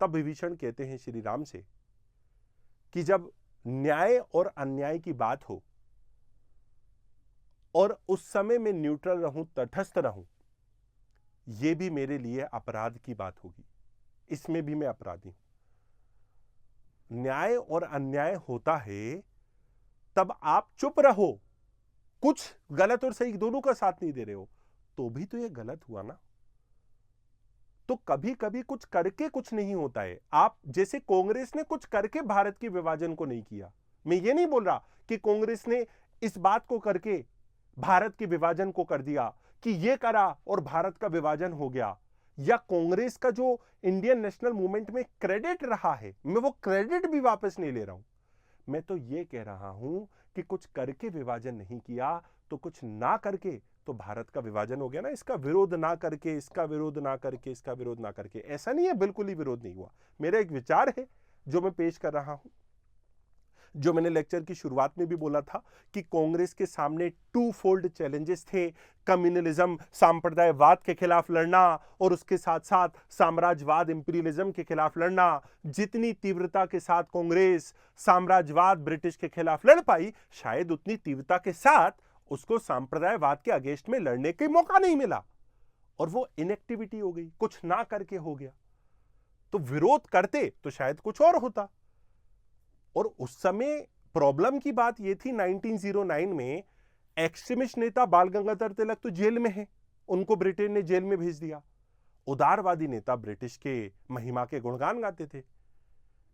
तब विभीषण कहते हैं श्री राम से कि जब न्याय और अन्याय की बात हो और उस समय में न्यूट्रल रहूं, तटस्थ रहूं, यह भी मेरे लिए अपराध की बात होगी, इसमें भी मैं अपराधी हूं। न्याय और अन्याय होता है तब आप चुप रहो, कुछ गलत और सही दोनों का साथ नहीं दे रहे हो, तो भी तो यह गलत हुआ ना। तो कभी कभी कुछ करके कुछ नहीं होता है। आप जैसे कांग्रेस ने कुछ करके भारत के विभाजन को नहीं किया, मैं ये नहीं बोल रहा कि कांग्रेस ने इस बात को करके भारत के विभाजन को कर दिया कि ये करा और भारत का विभाजन हो गया, या कांग्रेस का जो इंडियन नेशनल मूवमेंट में क्रेडिट रहा है, मैं वो क्रेडिट भी वापस नहीं ले रहा हूं। मैं तो ये कह रहा हूं कि कुछ करके विभाजन नहीं किया तो कुछ ना करके तो भारत का विभाजन हो गया ना। इसका विरोध ना करके, इसका विरोध ना करके, इसका विरोध ना करके, ऐसा नहीं है, बिल्कुल ही विरोध नहीं हुआ। मेरा एक विचार है जो मैं पेश कर रहा हूं, जो मैंने लेक्चर की शुरुआत में भी बोला था कि कांग्रेस के सामने टू फोल्ड चैलेंजेस थे, कम्युनलिज्म सांप्रदायवाद के खिलाफ लड़ना और उसके साथ साथ साम्राज्यवाद इंपीरियलिज्म के खिलाफ लड़ना। जितनी तीव्रता के साथ कांग्रेस साम्राज्यवाद ब्रिटिश के खिलाफ लड़ पाई, शायद उतनी तीव्रता के साथ उसको सांप्रदायवाद के अगेंस्ट में लड़ने का मौका नहीं मिला, और वो इनएक्टिविटी हो गई, कुछ ना करके हो गया। तो विरोध करते तो शायद कुछ और होता। और उस समय प्रॉब्लम की बात यह थी, 1909 में एक्सट्रीमिस्ट नेता बाल गंगाधर तिलक तो जेल में है, उनको ब्रिटेन ने जेल में भेज दिया। उदारवादी नेता ब्रिटिश के महिमा के गुणगान गाते थे,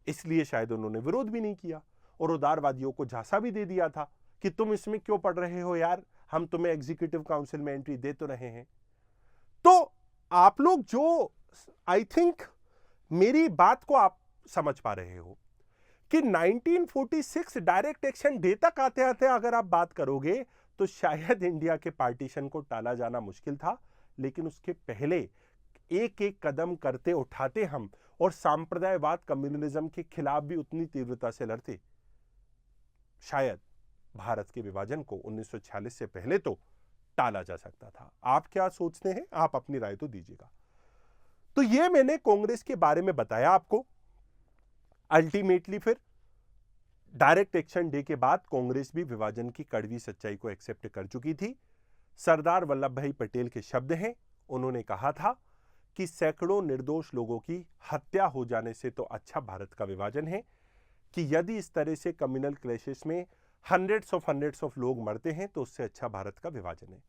इसलिए शायद उन्होंने विरोध भी नहीं किया, और उदारवादियों को झांसा भी दे दिया था कि तुम इसमें क्यों पढ़ रहे हो यार, हम तुम्हें एग्जीक्यूटिव काउंसिल में एंट्री दे तो रहे हैं। तो आप लोग जो, आई थिंक मेरी बात को आप समझ पा रहे हो कि 1946 डायरेक्ट एक्शन डे तक आते आते अगर आप बात करोगे तो शायद इंडिया के पार्टीशन को टाला जाना मुश्किल था, लेकिन उसके पहले एक एक कदम करते उठाते हम, और सांप्रदायवाद कम्युनलिज्म के खिलाफ भी उतनी तीव्रता से लड़ते, शायद भारत के विभाजन को 1946 से पहले तो टाला जा सकता था। आप क्या सोचते हैं? आप अपनी राय तो दीजिएगा। तो ये मैंने कांग्रेस के बारे में बताया आपको। अल्टीमेटली फिर डायरेक्ट एक्शन डे के बाद कांग्रेस भी विभाजन की कड़वी सच्चाई को एक्सेप्ट कर चुकी थी। सरदार वल्लभ भाई पटेल के शब्द हैं, उन्होंने कहा था कि सैकड़ों निर्दोष लोगों की हत्या हो जाने से तो अच्छा भारत का विभाजन है, कि यदि इस तरह से कम्युनल क्लैशेस में हंड्रेड्स ऑफ लोग मरते हैं तो उससे अच्छा भारत का विभाजन है।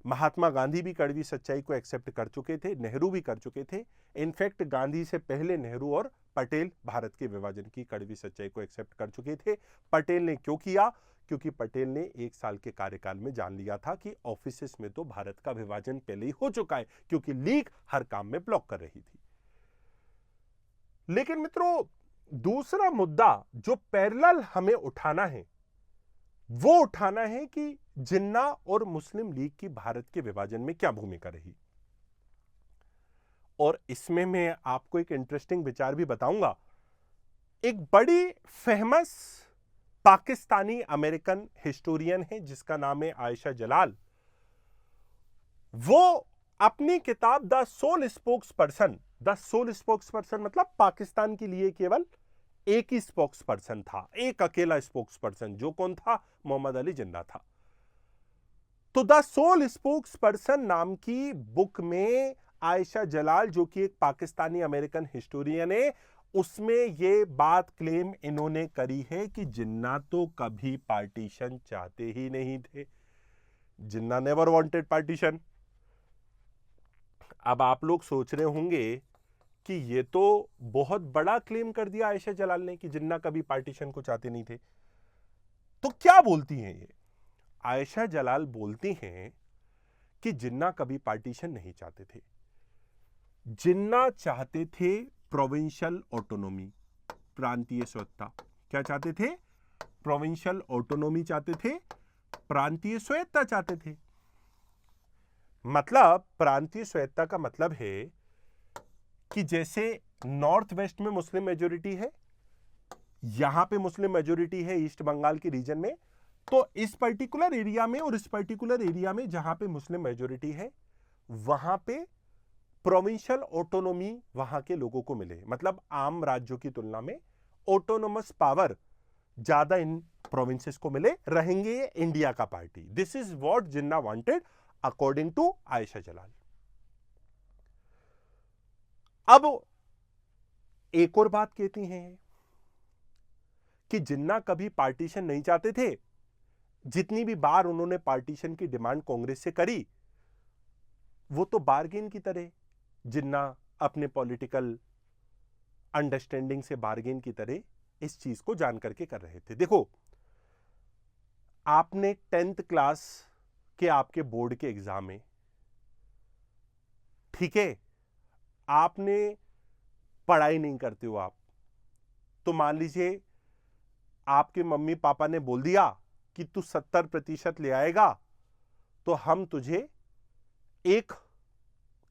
महात्मा गांधी भी कड़वी सच्चाई को एक्सेप्ट कर चुके थे, नेहरू भी कर चुके थे। इनफैक्ट गांधी से पहले नेहरू और पटेल भारत के विभाजन की कड़वी सच्चाई को एक्सेप्ट कर चुके थे। पटेल ने क्यों किया? क्योंकि पटेल ने 1 साल के कार्यकाल में जान लिया था कि ऑफिसेस में तो भारत का विभाजन पहले ही हो चुका है, क्योंकि लीग हर काम में ब्लॉक कर रही थी। लेकिन मित्रों, दूसरा मुद्दा जो पैरेलल हमें उठाना है वो उठाना है कि जिन्ना और मुस्लिम लीग की भारत के विभाजन में क्या भूमिका रही। और इसमें मैं आपको एक इंटरेस्टिंग विचार भी बताऊंगा। एक बड़ी फेमस पाकिस्तानी अमेरिकन हिस्टोरियन है जिसका नाम है आयशा जलाल। वो अपनी किताब द सोल स्पोक्स पर्सन मतलब पाकिस्तान के लिए केवल एक ही स्पोक्स पर्सन था, एक अकेला स्पोक्स पर्सन, जो कौन था? मोहम्मद अली जिन्ना था। तो द सोल स्पोक्स पर्सन नाम की बुक में आयशा जलाल, जो कि एक पाकिस्तानी अमेरिकन हिस्टोरियन है, उसमें यह बात क्लेम इन्होंने करी है कि जिन्ना तो कभी पार्टीशन चाहते ही नहीं थे। जिन्ना नेवर वांटेड पार्टीशन। अब आप लोग सोच रहे होंगे कि ये तो बहुत बड़ा क्लेम कर दिया आयशा जलाल ने कि जिन्ना कभी पार्टीशन को चाहते नहीं थे। तो क्या बोलती हैं ये? आयशा जलाल बोलती हैं कि जिन्ना कभी पार्टीशन नहीं चाहते थे। जिन्ना चाहते थे प्रोविंशियल ऑटोनॉमी, प्रांतीय स्वायत्तता। क्या चाहते थे? प्रोविंशियल ऑटोनॉमी चाहते थे, प्रांतीय स्वायत्तता चाहते थे। मतलब प्रांतीय स्वायत्तता का मतलब है कि जैसे नॉर्थ वेस्ट में मुस्लिम मेजोरिटी है, यहां पे मुस्लिम मेजोरिटी है ईस्ट बंगाल के रीजन में, तो इस पर्टिकुलर एरिया में और इस पर्टिकुलर एरिया में जहां पे मुस्लिम मेजोरिटी है वहां पे प्रोविंशियल ऑटोनॉमी वहां के लोगों को मिले। मतलब आम राज्यों की तुलना में ऑटोनोमस पावर ज्यादा इन प्रोविंसेस को मिले, रहेंगे ये इंडिया का party. This is what Jinnah wanted according to Ayesha Jalal. अब एक और बात कहती हैं कि जिन्ना कभी पार्टीशन नहीं चाहते थे। जितनी भी बार उन्होंने पार्टीशन की डिमांड कांग्रेस से करी, वो तो बार्गेन की तरह, जिन्ना अपने पॉलिटिकल अंडरस्टैंडिंग से बार्गेन की तरह इस चीज को जान करके कर रहे थे। देखो, आपने 10th क्लास के आपके बोर्ड के एग्जाम में, ठीक है, आपने पढ़ाई नहीं करते हो आप, तो मान लीजिए आपके मम्मी पापा ने बोल दिया कि तू 70% ले आएगा तो हम तुझे एक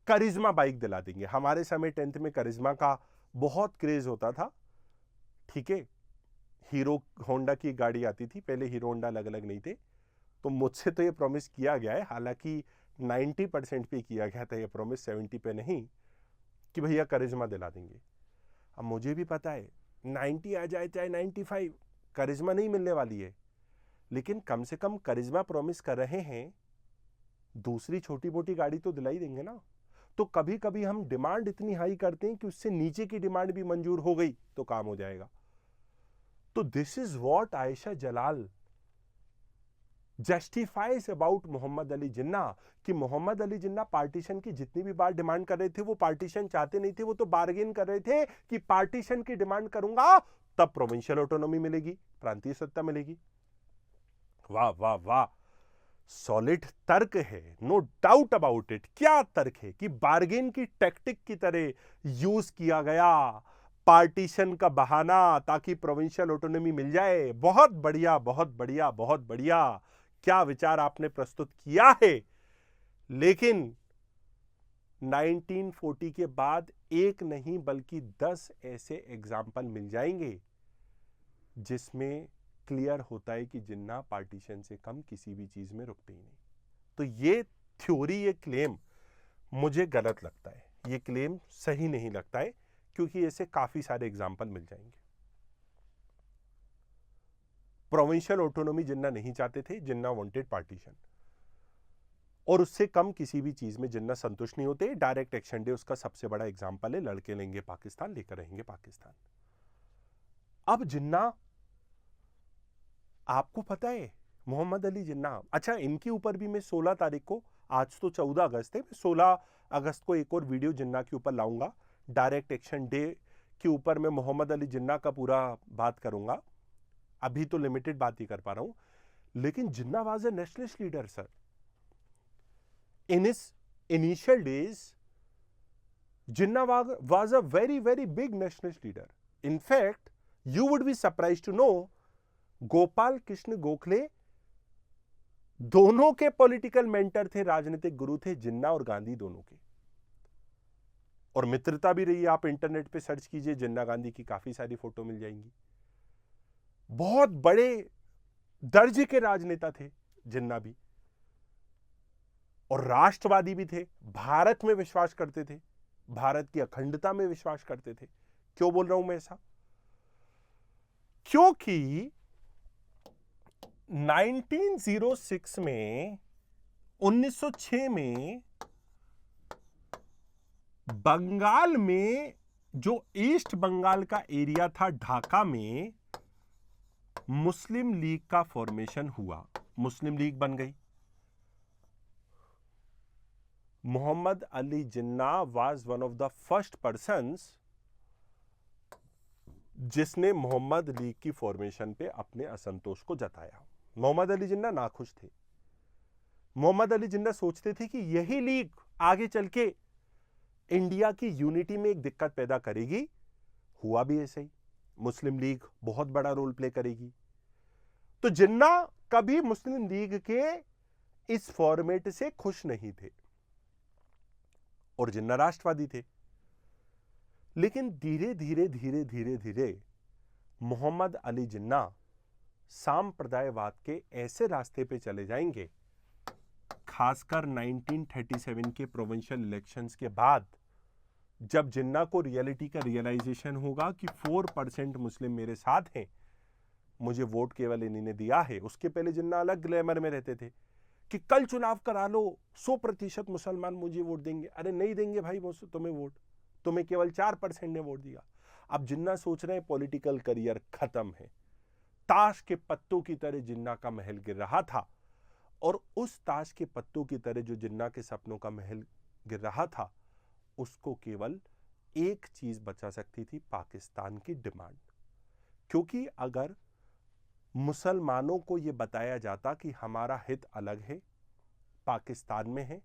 करिश्मा बाइक दिला देंगे। हमारे समय 10th में करिश्मा का बहुत क्रेज होता था, ठीक है। हीरो होंडा की गाड़ी आती थी पहले, हीरो होंडा अलग अलग नहीं थे। तो मुझसे तो ये प्रॉमिस किया गया है, हालांकि 90% पे किया गया था ये प्रॉमिस, 70 पे नहीं, कि भैया करिश्मा दिला देंगे। अब मुझे भी पता है 90 आ जाए चाहे 95, करिश्मा नहीं मिलने वाली है, लेकिन कम से कम करिश्मा प्रॉमिस कर रहे हैं, दूसरी छोटी मोटी गाड़ी तो दिलाई देंगे ना। तो कभी कभी हम डिमांड इतनी हाई करते हैं कि उससे नीचे की डिमांड भी मंजूर हो गई तो काम हो जाएगा। तो this is what Ayesha Jalal justifies about Mohammad Ali Jinnah, कि मोहम्मद अली जिन्ना पार्टीशन की जितनी भी बार डिमांड कर रहे थे वो पार्टीशन चाहते नहीं थे, वो तो बार्गेन कर रहे थे कि पार्टीशन की डिमांड करूंगा तब प्रोविंशियल ऑटोनॉमी मिलेगी, प्रांतीय सत्ता मिलेगी। वाह वाह वाह, सॉलिड तर्क है, नो डाउट अबाउट इट। क्या तर्क है कि बार्गेन की टैक्टिक की तरह यूज किया गया पार्टीशन का बहाना ताकि प्रोविंशियल ऑटोनॉमी मिल जाए। बहुत बढ़िया, बहुत बढ़िया, बहुत बढ़िया, क्या विचार आपने प्रस्तुत किया है। लेकिन 1940 के बाद एक नहीं बल्कि 10 ऐसे एग्जाम्पल मिल जाएंगे जिसमें क्लियर होता है कि जिन्ना पार्टीशन से कम किसी भी चीज में रुकते ही नहीं। तो ये थ्योरी, ये क्लेम मुझे गलत लगता है, ये क्लेम सही नहीं लगता है, क्योंकि ऐसे काफी सारे एग्जाम्पल मिल जाएंगे। प्रोविंशियल ऑटोनॉमी जिन्ना नहीं चाहते थे, जिन्ना वांटेड पार्टीशन, और उससे कम किसी भी चीज में जिन्ना संतुष्ट नहीं होते। डायरेक्ट एक्शन डे उसका सबसे बड़ा एग्जाम्पल है, लड़के लेंगे पाकिस्तान, लेकर रहेंगे पाकिस्तान। अब जिन्ना, आपको पता है मोहम्मद अली जिन्ना, अच्छा इनके ऊपर भी मैं 16 तारीख को आज तो 14 अगस्त है, मैं 16 अगस्त को एक और वीडियो जिन्ना के ऊपर लाऊंगा। डायरेक्ट एक्शन डे के ऊपर मैं मोहम्मद अली जिन्ना का पूरा बात करूंगा, अभी तो लिमिटेड बात ही कर पा रहा हूं। लेकिन Jinnah was a nationalist leader sir. In his initial days Jinnah was a very very big nationalist leader. In fact, you would be surprised to know Gopal Krishna Gokhale दोनों के पॉलिटिकल मेंटर थे, राजनीतिक गुरु थे, जिन्ना और गांधी दोनों के। और मित्रता भी रही है, आप इंटरनेट पे सर्च कीजिए, जिन्ना गांधी की काफी सारी फोटो मिल जाएंगी। बहुत बड़े दर्जे के राजनेता थे जिन्ना भी, और राष्ट्रवादी भी थे, भारत में विश्वास करते थे, भारत की अखंडता में विश्वास करते थे। क्यों बोल रहा हूं मैं ऐसा? क्योंकि 1906 में 1906 में बंगाल में जो ईस्ट बंगाल का एरिया था, ढाका में मुस्लिम लीग का फॉर्मेशन हुआ, मुस्लिम लीग बन गई। Mohammad Ali Jinnah was one of the first persons जिसने मोहम्मद लीग की फॉर्मेशन पे अपने असंतोष को जताया। मोहम्मद अली जिन्ना नाखुश थे। मोहम्मद अली जिन्ना सोचते थे कि यही लीग आगे चल के इंडिया की यूनिटी में एक दिक्कत पैदा करेगी। हुआ भी ऐसे ही, मुस्लिम लीग बहुत बड़ा रोल प्ले करेगी। तो जिन्ना कभी मुस्लिम लीग के इस फॉर्मेट से खुश नहीं थे, और जिन्ना राष्ट्रवादी थे। लेकिन धीरे धीरे धीरे धीरे धीरे मोहम्मद अली जिन्ना सांप्रदायवाद के ऐसे रास्ते पे चले जाएंगे, खासकर 1937 के प्रोविंशियल इलेक्शंस के बाद, जब जिन्ना को रियलिटी का रियलाइजेशन होगा कि 4% मुस्लिम मेरे साथ हैं, मुझे वोट केवल इन्हीं ने दिया है। उसके पहले जिन्ना अलग ग्लैमर में रहते थे कि कल चुनाव करा लो, 100% मुसलमान मुझे वोट देंगे। अरे नहीं देंगे भाई तुम्हें वोट, तुम्हें केवल 4% ने वोट दिया। अब जिन्ना सोच रहे हैं पॉलिटिकल करियर खत्म है। ताश के पत्तों की तरह जिन्ना का महल गिर रहा था, और उस ताश के पत्तों की तरह जो जिन्ना के सपनों का महल गिर रहा था, उसको केवल एक चीज बचा सकती थी, पाकिस्तान की डिमांड। क्योंकि अगर मुसलमानों को यह बताया जाता कि हमारा हित अलग है, पाकिस्तान में है,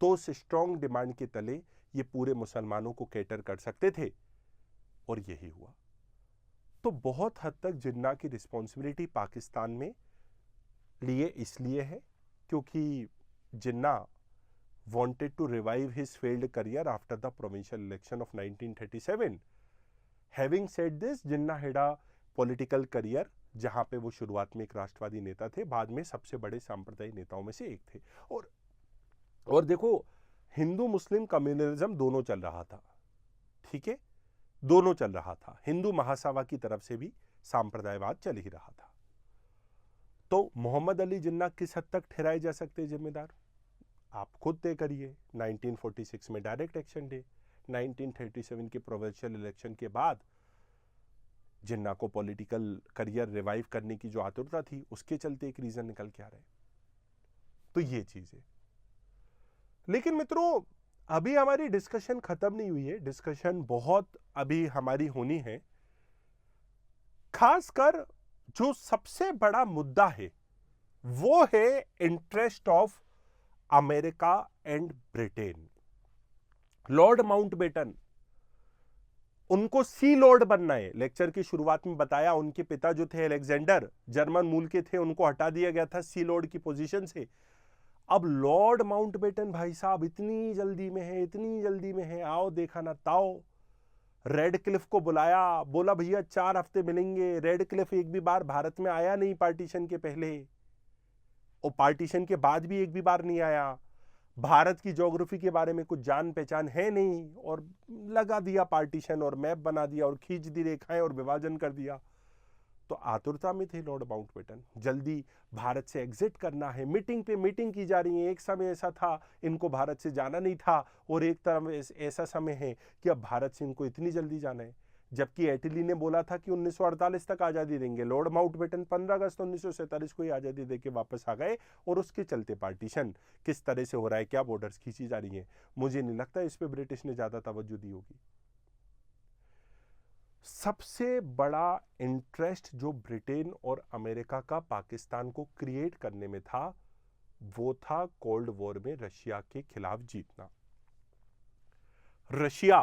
तो उस स्ट्रॉन्ग डिमांड के तले ये पूरे मुसलमानों को कैटर कर सकते थे, और यही हुआ। तो बहुत हद तक जिन्ना की रिस्पॉन्सिबिलिटी पाकिस्तान में लिए इसलिए है क्योंकि जिन्ना wanted to revive his failed career after the provincial election of 1937. Having said this, Jinnah had a political career जहां पे वो शुरुआत में एक राष्ट्रवादी नेता थे, बाद में सबसे बड़े सांप्रदायिक नेताओं में से एक थे। और देखो, हिंदू मुस्लिम कम्युनलिज्म दोनों चल रहा था, ठीक है, दोनों चल रहा था। हिंदू महासभा की तरफ से भी सांप्रदायवाद चल ही रहा था। तो मोहम्मद अली जिन्ना किस हद तक ठहराए जा सकते जिम्मेदार, आप खुद तय करिए। 1946 में डायरेक्ट एक्शन डे, 1937 के प्रोविंशियल इलेक्शन के बाद जिन्ना को पॉलिटिकल करियर रिवाइव करने की जो आतुरता थी, उसके चलते एक रीजन निकल के आ रहा है। तो ये चीज है। लेकिन मित्रों, अभी हमारी डिस्कशन खत्म नहीं हुई है, डिस्कशन बहुत अभी हमारी होनी है। खासकर जो सबसे बड़ा मुद्दा है वो है interest of America and Britain. Lord Mountbatten, उनको सी लॉर्ड बनना है। लेक्चर की शुरुआत में बताया, उनके पिता जो थे अलेक्जेंडर, जर्मन मूल के थे, उनको हटा दिया गया था सी लॉर्ड की पोजीशन से। अब लॉर्ड माउंटबेटन भाई साहब इतनी जल्दी में है, इतनी जल्दी में है, आओ देखा ना ताओ। रेड क्लिफ को बुलाया, बोला भैया 4 हफ्ते मिलेंगे। रेड क्लिफ एक भी बार भारत में आया नहीं पार्टीशन के पहले, और पार्टीशन के बाद भी एक भी बार नहीं आया। भारत की ज्योग्राफी के बारे में कुछ जान पहचान है नहीं, और लगा दिया पार्टीशन, और मैप बना दिया, और खींच दी रेखाएं, और विभाजन कर दिया। तो आतुरता में थे लॉर्ड माउंटबेटन, जल्दी भारत से एग्जिट करना है। मीटिंग पे मीटिंग की जा रही है। एक समय ऐसा था इनको भारत से जाना नहीं था, और एक तरफ ऐसा समय है कि अब भारत से इनको इतनी जल्दी जाना है। जबकि एटली ने बोला था कि 1948 तक आजादी देंगे। लॉर्ड माउंटबेटन 15 अगस्त 1947 को ही आजादी देके वापस आ गए, और उसके चलते पार्टीशन किस तरह से हो रहा है, क्या बॉर्डर्स खींची जा रही हैं, मुझे नहीं लगता इस पे ब्रिटिश ने ज्यादा तवज्जो दी होगी। सबसे बड़ा इंटरेस्ट जो ब्रिटेन और अमेरिका का पाकिस्तान को क्रिएट करने में था, वो था कोल्ड वॉर में रशिया के खिलाफ जीतना। रशिया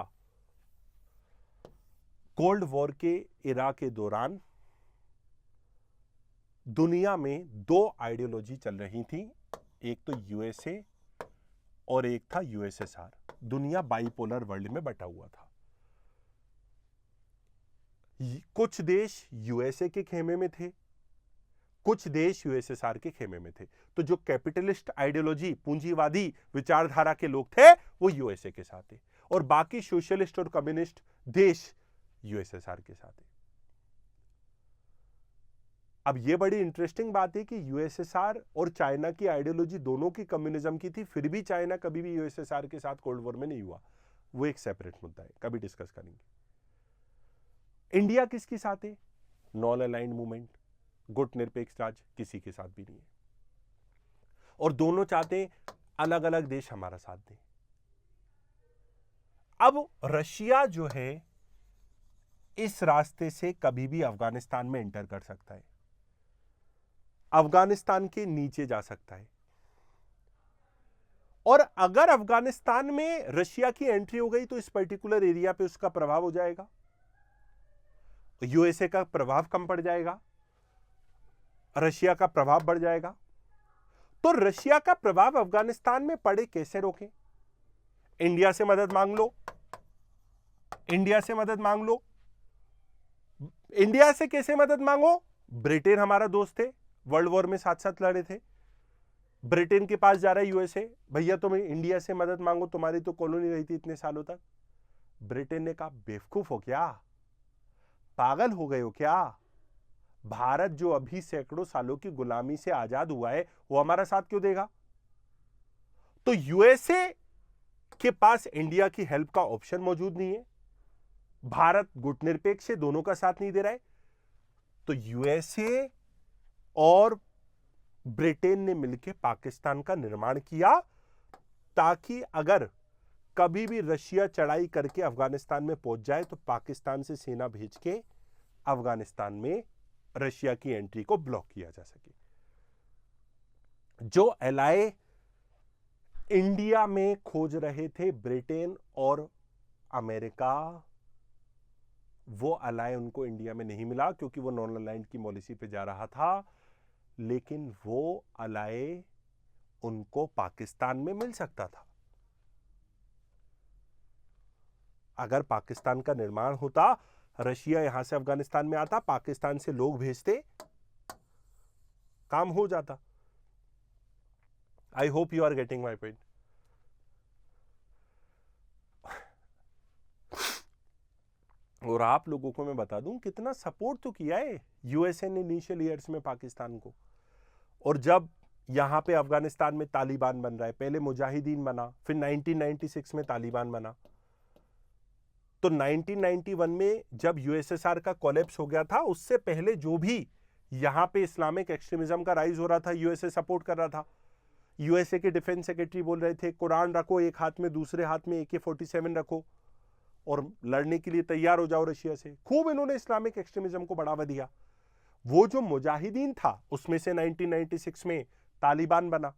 कोल्ड वॉर के इरा के दौरान दुनिया में दो आइडियोलॉजी चल रही थी, एक तो यूएसए और एक था यूएसएसआर। दुनिया बाइपोलर वर्ल्ड में बटा हुआ था। कुछ देश यूएसए के खेमे में थे, कुछ देश यूएसएसआर के खेमे में थे। तो जो कैपिटलिस्ट आइडियोलॉजी, पूंजीवादी विचारधारा के लोग थे, वो यूएसए के साथ थे, और बाकी सोशलिस्ट और कम्युनिस्ट देश यूएसएसआर के साथ है। अब यह बड़ी इंटरेस्टिंग बात है कि यूएसएसआर और चाइना की आइडियोलॉजी दोनों की कम्युनिज्म की थी, फिर भी चाइना कभी भी यूएसएसआर के साथ कोल्ड वॉर में नहीं हुआ। वो एक सेपरेट मुद्दा है, कभी डिस्कस करेंगे। इंडिया किसके साथ है? नॉन अलाइंड मूवमेंट, गुट निरपेक्ष राज्य, किसी के साथ भी नहीं है, और दोनों चाहते हैं अलग अलग देश हमारा साथ दें। अब रशिया जो है इस रास्ते से कभी भी अफगानिस्तान में एंटर कर सकता है, अफगानिस्तान के नीचे जा सकता है, और अगर अफगानिस्तान में रशिया की एंट्री हो गई तो इस पर्टिकुलर एरिया पे उसका प्रभाव हो जाएगा, यूएसए का प्रभाव कम पड़ जाएगा, रशिया का प्रभाव बढ़ जाएगा। तो रशिया का प्रभाव अफगानिस्तान में पड़े कैसे रोकें? इंडिया से मदद मांग लो, इंडिया से मदद मांग लो। इंडिया से कैसे मदद मांगो? ब्रिटेन हमारा दोस्त है, वर्ल्ड वॉर में साथ साथ लड़े थे। ब्रिटेन के पास जा रहा है यूएसए, भैया तुम इंडिया से मदद मांगो, तुम्हारी तो कॉलोनी रही थी इतने सालों तक। ब्रिटेन ने कहा बेवकूफ हो क्या, पागल हो गए हो क्या? भारत जो अभी सैकड़ों सालों की गुलामी से आजाद हुआ है, वो हमारा साथ क्यों देगा? तो यूएसए के पास इंडिया की हेल्प का ऑप्शन मौजूद नहीं है, भारत गुटनिरपेक्ष दोनों का साथ नहीं दे रहा है। तो यूएसए और ब्रिटेन ने मिलकर पाकिस्तान का निर्माण किया, ताकि अगर कभी भी रशिया चढ़ाई करके अफगानिस्तान में पहुंच जाए तो पाकिस्तान से सेना भेज के अफगानिस्तान में रशिया की एंट्री को ब्लॉक किया जा सके। जो एलाय इंडिया में खोज रहे थे ब्रिटेन और अमेरिका, वो अलाय उनको इंडिया में नहीं मिला, क्योंकि वो नॉन अलाइंड की पॉलिसी पे जा रहा था। लेकिन वो अलाय उनको पाकिस्तान में मिल सकता था। अगर पाकिस्तान का निर्माण होता, रशिया यहां से अफगानिस्तान में आता, पाकिस्तान से लोग भेजते, काम हो जाता। I hope you are getting my point. और आप लोगों को मैं बता दूं कितना सपोर्ट तो किया है यूएसए ने इनिशियल ईयर्स में पाकिस्तान को। और जब यहां पे अफगानिस्तान में तालिबान बन रहा है, पहले मुजाहिदीन बना, फिर 1996 में तालिबान बना। तो 1991 में जब यूएसएसआर का कोलैप्स हो गया था, उससे पहले जो भी यहां पे इस्लामिक एक्सट्रीमिज्म का राइज हो रहा था, यूएसए सपोर्ट कर रहा था। यूएसए के डिफेंस सेक्रेटरी बोल रहे थे कुरान रखो एक हाथ में, दूसरे हाथ में AK-47 रखो और लड़ने के लिए तैयार हो जाओ रशिया से। खूब इन्होंने इस्लामिक एक्सट्रीमिज्म को बढ़ावा दिया। वो जो मुजाहिदीन था, उसमें से 1996 में तालिबान बना,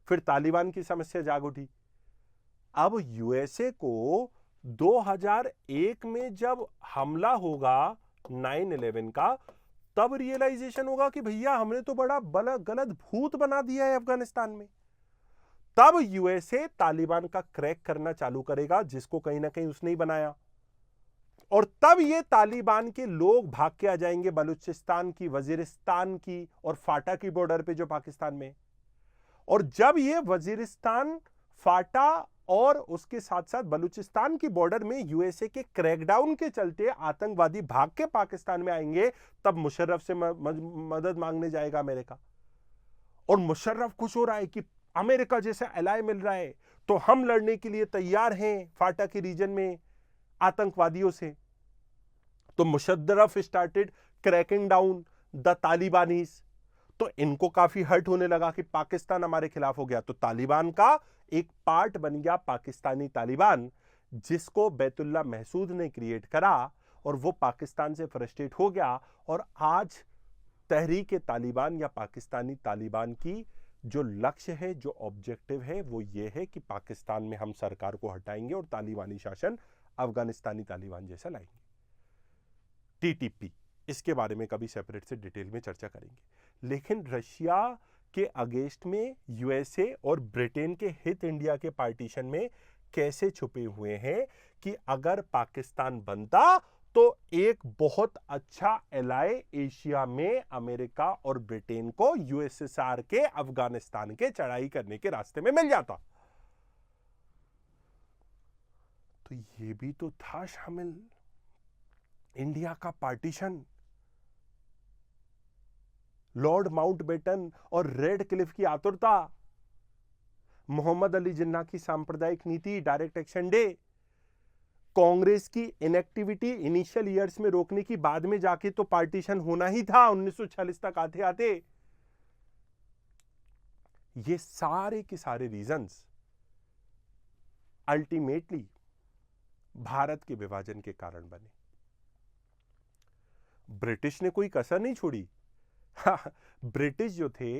फिर तालिबान की समस्या जाग उठी। अब यूएसए को 2001 में जब हमला होगा 9/11 का, तब रियलाइजेशन होगा कि भैया हमने तो बड़ा गलत भूत बना दिया है अफगानिस्तान में। तब यूएसए तालिबान का क्रैक करना चालू करेगा, जिसको कहीं ना कहीं उसने ही बनाया। और तब ये तालिबान के लोग भाग के आ जाएंगे बलूचिस्तान की, वजीरिस्तान की और फाटा की बॉर्डर पे जो पाकिस्तान में। और जब ये वजीरिस्तान, फाटा और उसके साथ साथ बलूचिस्तान की बॉर्डर में यूएसए के क्रैकडाउन के चलते आतंकवादी भाग के पाकिस्तान में आएंगे, तब मुशर्रफ से मदद मांगने जाएगा अमेरिका। और मुशर्रफ खुश हो रहा है कि अमेरिका जैसे एलाय मिल रहा है, तो हम लड़ने के लिए तैयार हैं फाटा के रीजन में आतंकवादियों से। तो Musharraf started cracking down the Talibanis, तो इनको काफी हर्ट होने लगा कि पाकिस्तान हमारे खिलाफ हो गया, तो तालिबान का एक पार्ट बन गया पाकिस्तानी तालिबान, जिसको बैतुल्ला महसूद ने क्रिएट करा और वो पाकिस्तान से फ्रस्ट्रेट हो गया। और आज तहरीक तालिबान या पाकिस्तानी तालिबान की जो लक्ष्य है, जो ऑब्जेक्टिव है, वो ये है कि पाकिस्तान में हम सरकार को हटाएंगे और तालिबानी शासन अफगानिस्तानी तालिबान जैसा लाएंगे। टीटीपी, इसके बारे में कभी सेपरेट से डिटेल में चर्चा करेंगे। लेकिन रशिया के अगेंस्ट में यूएसए और ब्रिटेन के हित इंडिया के पार्टीशन में कैसे छुपे हुए हैं कि अगर पाकिस्तान बनता तो एक बहुत अच्छा एलाय एशिया में अमेरिका और ब्रिटेन को यूएसएसआर के अफगानिस्तान के चढ़ाई करने के रास्ते में मिल जाता। तो ये भी तो था शामिल इंडिया का पार्टीशन। लॉर्ड माउंटबेटन और रेड क्लिफ की आतुरता, मोहम्मद अली जिन्ना की सांप्रदायिक नीति, डायरेक्ट एक्शन डे, कांग्रेस की इनएक्टिविटी इनिशियल ईयर्स में रोकने की, बाद में जाके तो पार्टीशन होना ही था 1946 तक आते आते। ये सारे के सारे रीजंस अल्टीमेटली भारत के विभाजन के कारण बने। ब्रिटिश ने कोई कसर नहीं छोड़ी। ब्रिटिश जो थे,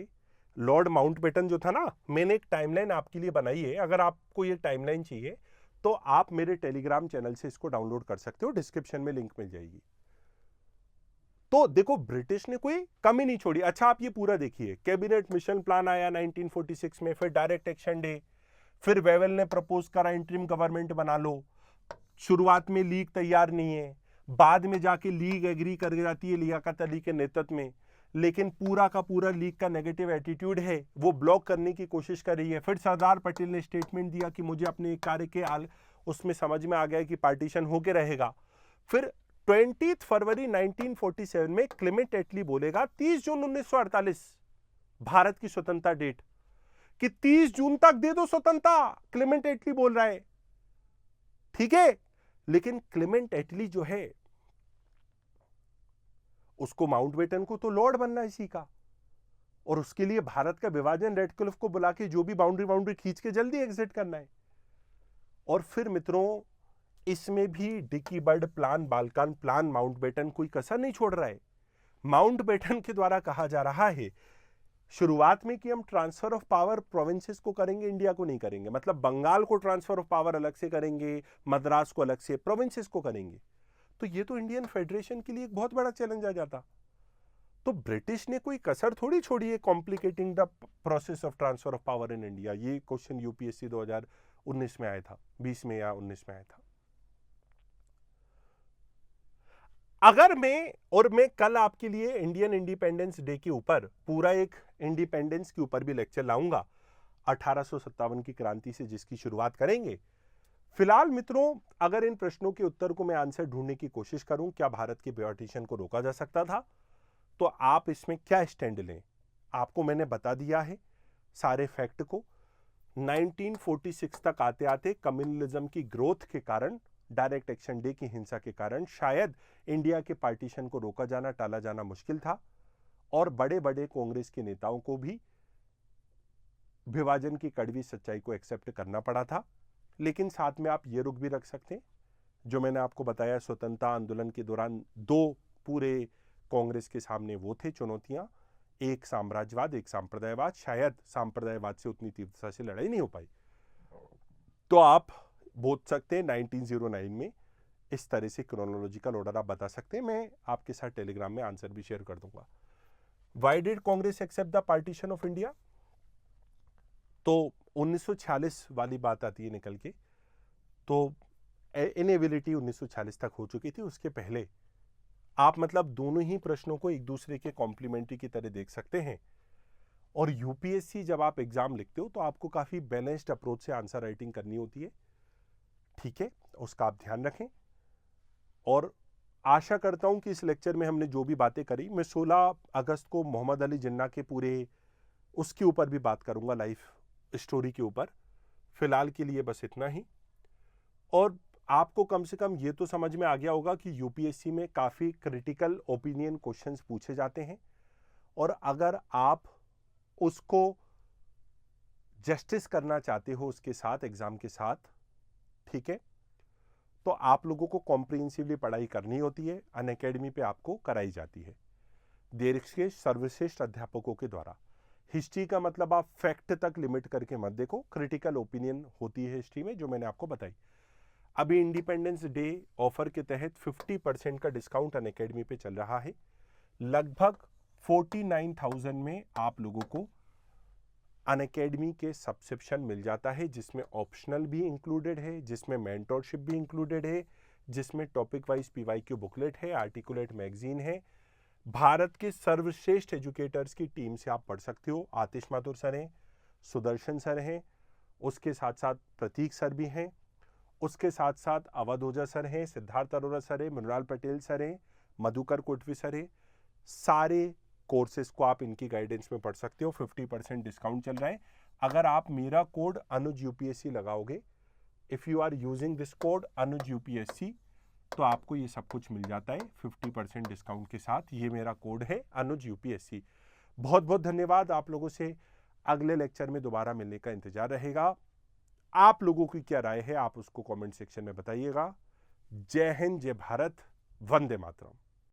लॉर्ड माउंटबेटन जो था ना, मैंने एक टाइमलाइन आपके लिए बनाई है, अगर आपको ये टाइमलाइन चाहिए तो आप मेरे टेलीग्राम चैनल से इसको डाउनलोड कर सकते हो, डिस्क्रिप्शन में लिंक मिल जाएगी। तो देखो, ब्रिटिश ने कोई कमी नहीं छोड़ी। अच्छा, आप ये पूरा देखिए, कैबिनेट मिशन प्लान आया 1946 में, फिर डायरेक्ट एक्शन डे, फिर वेवेल ने प्रपोज करा इंटरिम गवर्नमेंट बना लो। शुरुआत में लीग तैयार नहीं है, बाद में जाके लीग एग्री कर जाती है लियाकत अली के नेतृत्व में, लेकिन पूरा का पूरा लीग का नेगेटिव एटीट्यूड है, वो ब्लॉक करने की कोशिश कर रही है। फिर सरदार पटेल ने स्टेटमेंट दिया कि मुझे अपने कार्य के उसमें समझ में आ गया कि पार्टीशन होके रहेगा। फिर 20 फरवरी 1947 में क्लेमेंट एटली बोलेगा 30 जून 1948 भारत की स्वतंत्रता डेट, कि 30 जून तक दे दो स्वतंत्रता, क्लेमेंट एटली बोल रहा है, ठीक है। लेकिन क्लेमेंट एटली जो है, उसको माउंटबेटन को तो लॉर्ड बनना है इसी का, और उसके लिए भारत का विभाजन, रेड क्लिफ को बुला के जो भी बाउंड्री खींच के जल्दी एग्जिट करना है। और फिर मित्रों, इसमें भी Dickie Bird plan, Balkan plan, Mountbatten कोई कसर नहीं छोड़ रहा है। माउंटबेटन के द्वारा कहा जा रहा है शुरुआत में कि हम ट्रांसफर ऑफ पावर प्रोविंसेस को करेंगे, इंडिया को नहीं करेंगे। मतलब बंगाल को ट्रांसफर ऑफ पावर अलग से करेंगे, मद्रास को अलग से, प्रोविंसेस को करेंगे। तो ये तो इंडियन फेडरेशन के लिए एक बहुत बड़ा चैलेंज आ जाता। तो ब्रिटिश ने कोई कसर थोड़ी छोड़ी है complicating the process of transfer of power in India. ये क्वेश्चन यूपीएससी 2019 में आया था, 20 में या 19 में आया था। अगर मैं कल आपके लिए इंडियन इंडिपेंडेंस डे के ऊपर पूरा एक इंडिपेंडेंस के ऊपर भी लेक्चर लाऊंगा, 1857 की क्रांति से जिसकी शुरुआत करेंगे। फिलहाल मित्रों, अगर इन प्रश्नों के उत्तर को मैं आंसर ढूंढने की कोशिश करूं, क्या भारत के पार्टीशन को रोका जा सकता था, तो आप इसमें क्या स्टैंड लें, आपको मैंने बता दिया है सारे फैक्ट को। 1946 तक आते आते कम्युनलिज्म की ग्रोथ के कारण, डायरेक्ट एक्शन डे की हिंसा के कारण शायद इंडिया के पार्टीशन को रोका जाना, टाला जाना मुश्किल था, और बड़े बड़े कांग्रेस के नेताओं को भी विभाजन की कड़वी सच्चाई को एक्सेप्ट करना पड़ा था। लेकिन साथ में आप ये रुख भी रख सकते हैं, जो मैंने आपको बताया, स्वतंत्रता आंदोलन के दौरान दो पूरे कांग्रेस के सामने वो थे चुनौतियां, एक साम्राज्यवाद, एक सांप्रदायवाद। शायद सांप्रदायवाद से उतनी तीव्रता से लड़ाई नहीं हो पाई, तो आप बोल सकते हैं 1909 में इस तरह से क्रोनोलॉजिकल ऑर्डर आप बता सकते हैं। मैं आपके साथ टेलीग्राम में आंसर भी शेयर कर दूंगा। Why did Congress accept the partition of India, तो 1946 वाली बात आती है निकल के, तो इनेबिलिटी 1946 तक हो चुकी थी। उसके पहले आप मतलब दोनों ही प्रश्नों को एक दूसरे के कॉम्प्लीमेंट्री की तरह देख सकते हैं। और यूपीएससी जब आप एग्जाम लिखते हो तो आपको काफी बैलेंस्ड अप्रोच से आंसर राइटिंग करनी होती है, ठीक है, उसका आप ध्यान रखें। और आशा करता हूं कि इस लेक्चर में हमने जो भी बातें करी, मैं 16 अगस्त को मोहम्मद अली जिन्ना के पूरे उसके ऊपर भी बात करूंगा, लाइफ स्टोरी के ऊपर। फिलहाल के लिए बस इतना ही। और आपको कम से कम ये तो समझ में आ गया होगा कि यूपीएससी में काफ़ी क्रिटिकल ओपिनियन क्वेश्चंस पूछे जाते हैं, और अगर आप उसको जस्टिस करना चाहते हो उसके साथ, एग्जाम के साथ, ठीक है, तो आप लोगों को कॉम्प्रिहेंसिवली पढ़ाई करनी होती है। अनअकैडमी पे आपको कराई जाती है देश के सर्वश्रेष्ठ अध्यापकों के द्वारा। हिस्ट्री का मतलब आप फैक्ट तक लिमिट करके मत देखो, क्रिटिकल ओपिनियन होती है हिस्ट्री में, जो मैंने आपको बताई। अभी इंडिपेंडेंस डे ऑफर के तहत 50% का डिस्काउंट अनअकैडमी पे चल रहा है। लगभग 49,000 में आप लोगों को अनअकैडमी के सब्सक्रिप्शन मिल जाता है, जिसमें ऑप्शनल भी इंक्लूडेड है, जिसमें मेंटोरशिप भी इंक्लूडेड है, जिसमें टॉपिक वाइज पीवाईक्यू बुकलेट है, आर्टिकुलेट मैगजीन है। भारत के सर्वश्रेष्ठ एजुकेटर्स की टीम से आप पढ़ सकते हो। आतिश माथुर सर हैं, सुदर्शन सर हैं, उसके साथ साथ प्रतीक सर भी हैं, उसके साथ साथ अवध ओझा सर हैं, सिद्धार्थ अरोरा सर हैं, मृणाल पटेल सर हैं, मधुकर कोटवी सर हैं। सारे कोर्सेज को आप इनकी गाइडेंस में पढ़ सकते हो। 50% डिस्काउंट चल रहा है। अगर आप मेरा कोड अनुज यूपीएससी लगाओगे, if you are using this code Anuj UPSC, तो आपको ये सब कुछ मिल जाता है 50% डिस्काउंट के साथ। ये मेरा कोड है अनुज यूपीएससी। बहुत बहुत धन्यवाद। आप लोगों से अगले लेक्चर में दोबारा मिलने का इंतजार रहेगा। आप लोगों की क्या राय है, आप उसको कमेंट सेक्शन में बताइएगा। जय हिंद, जय भारत, वंदे मातरम।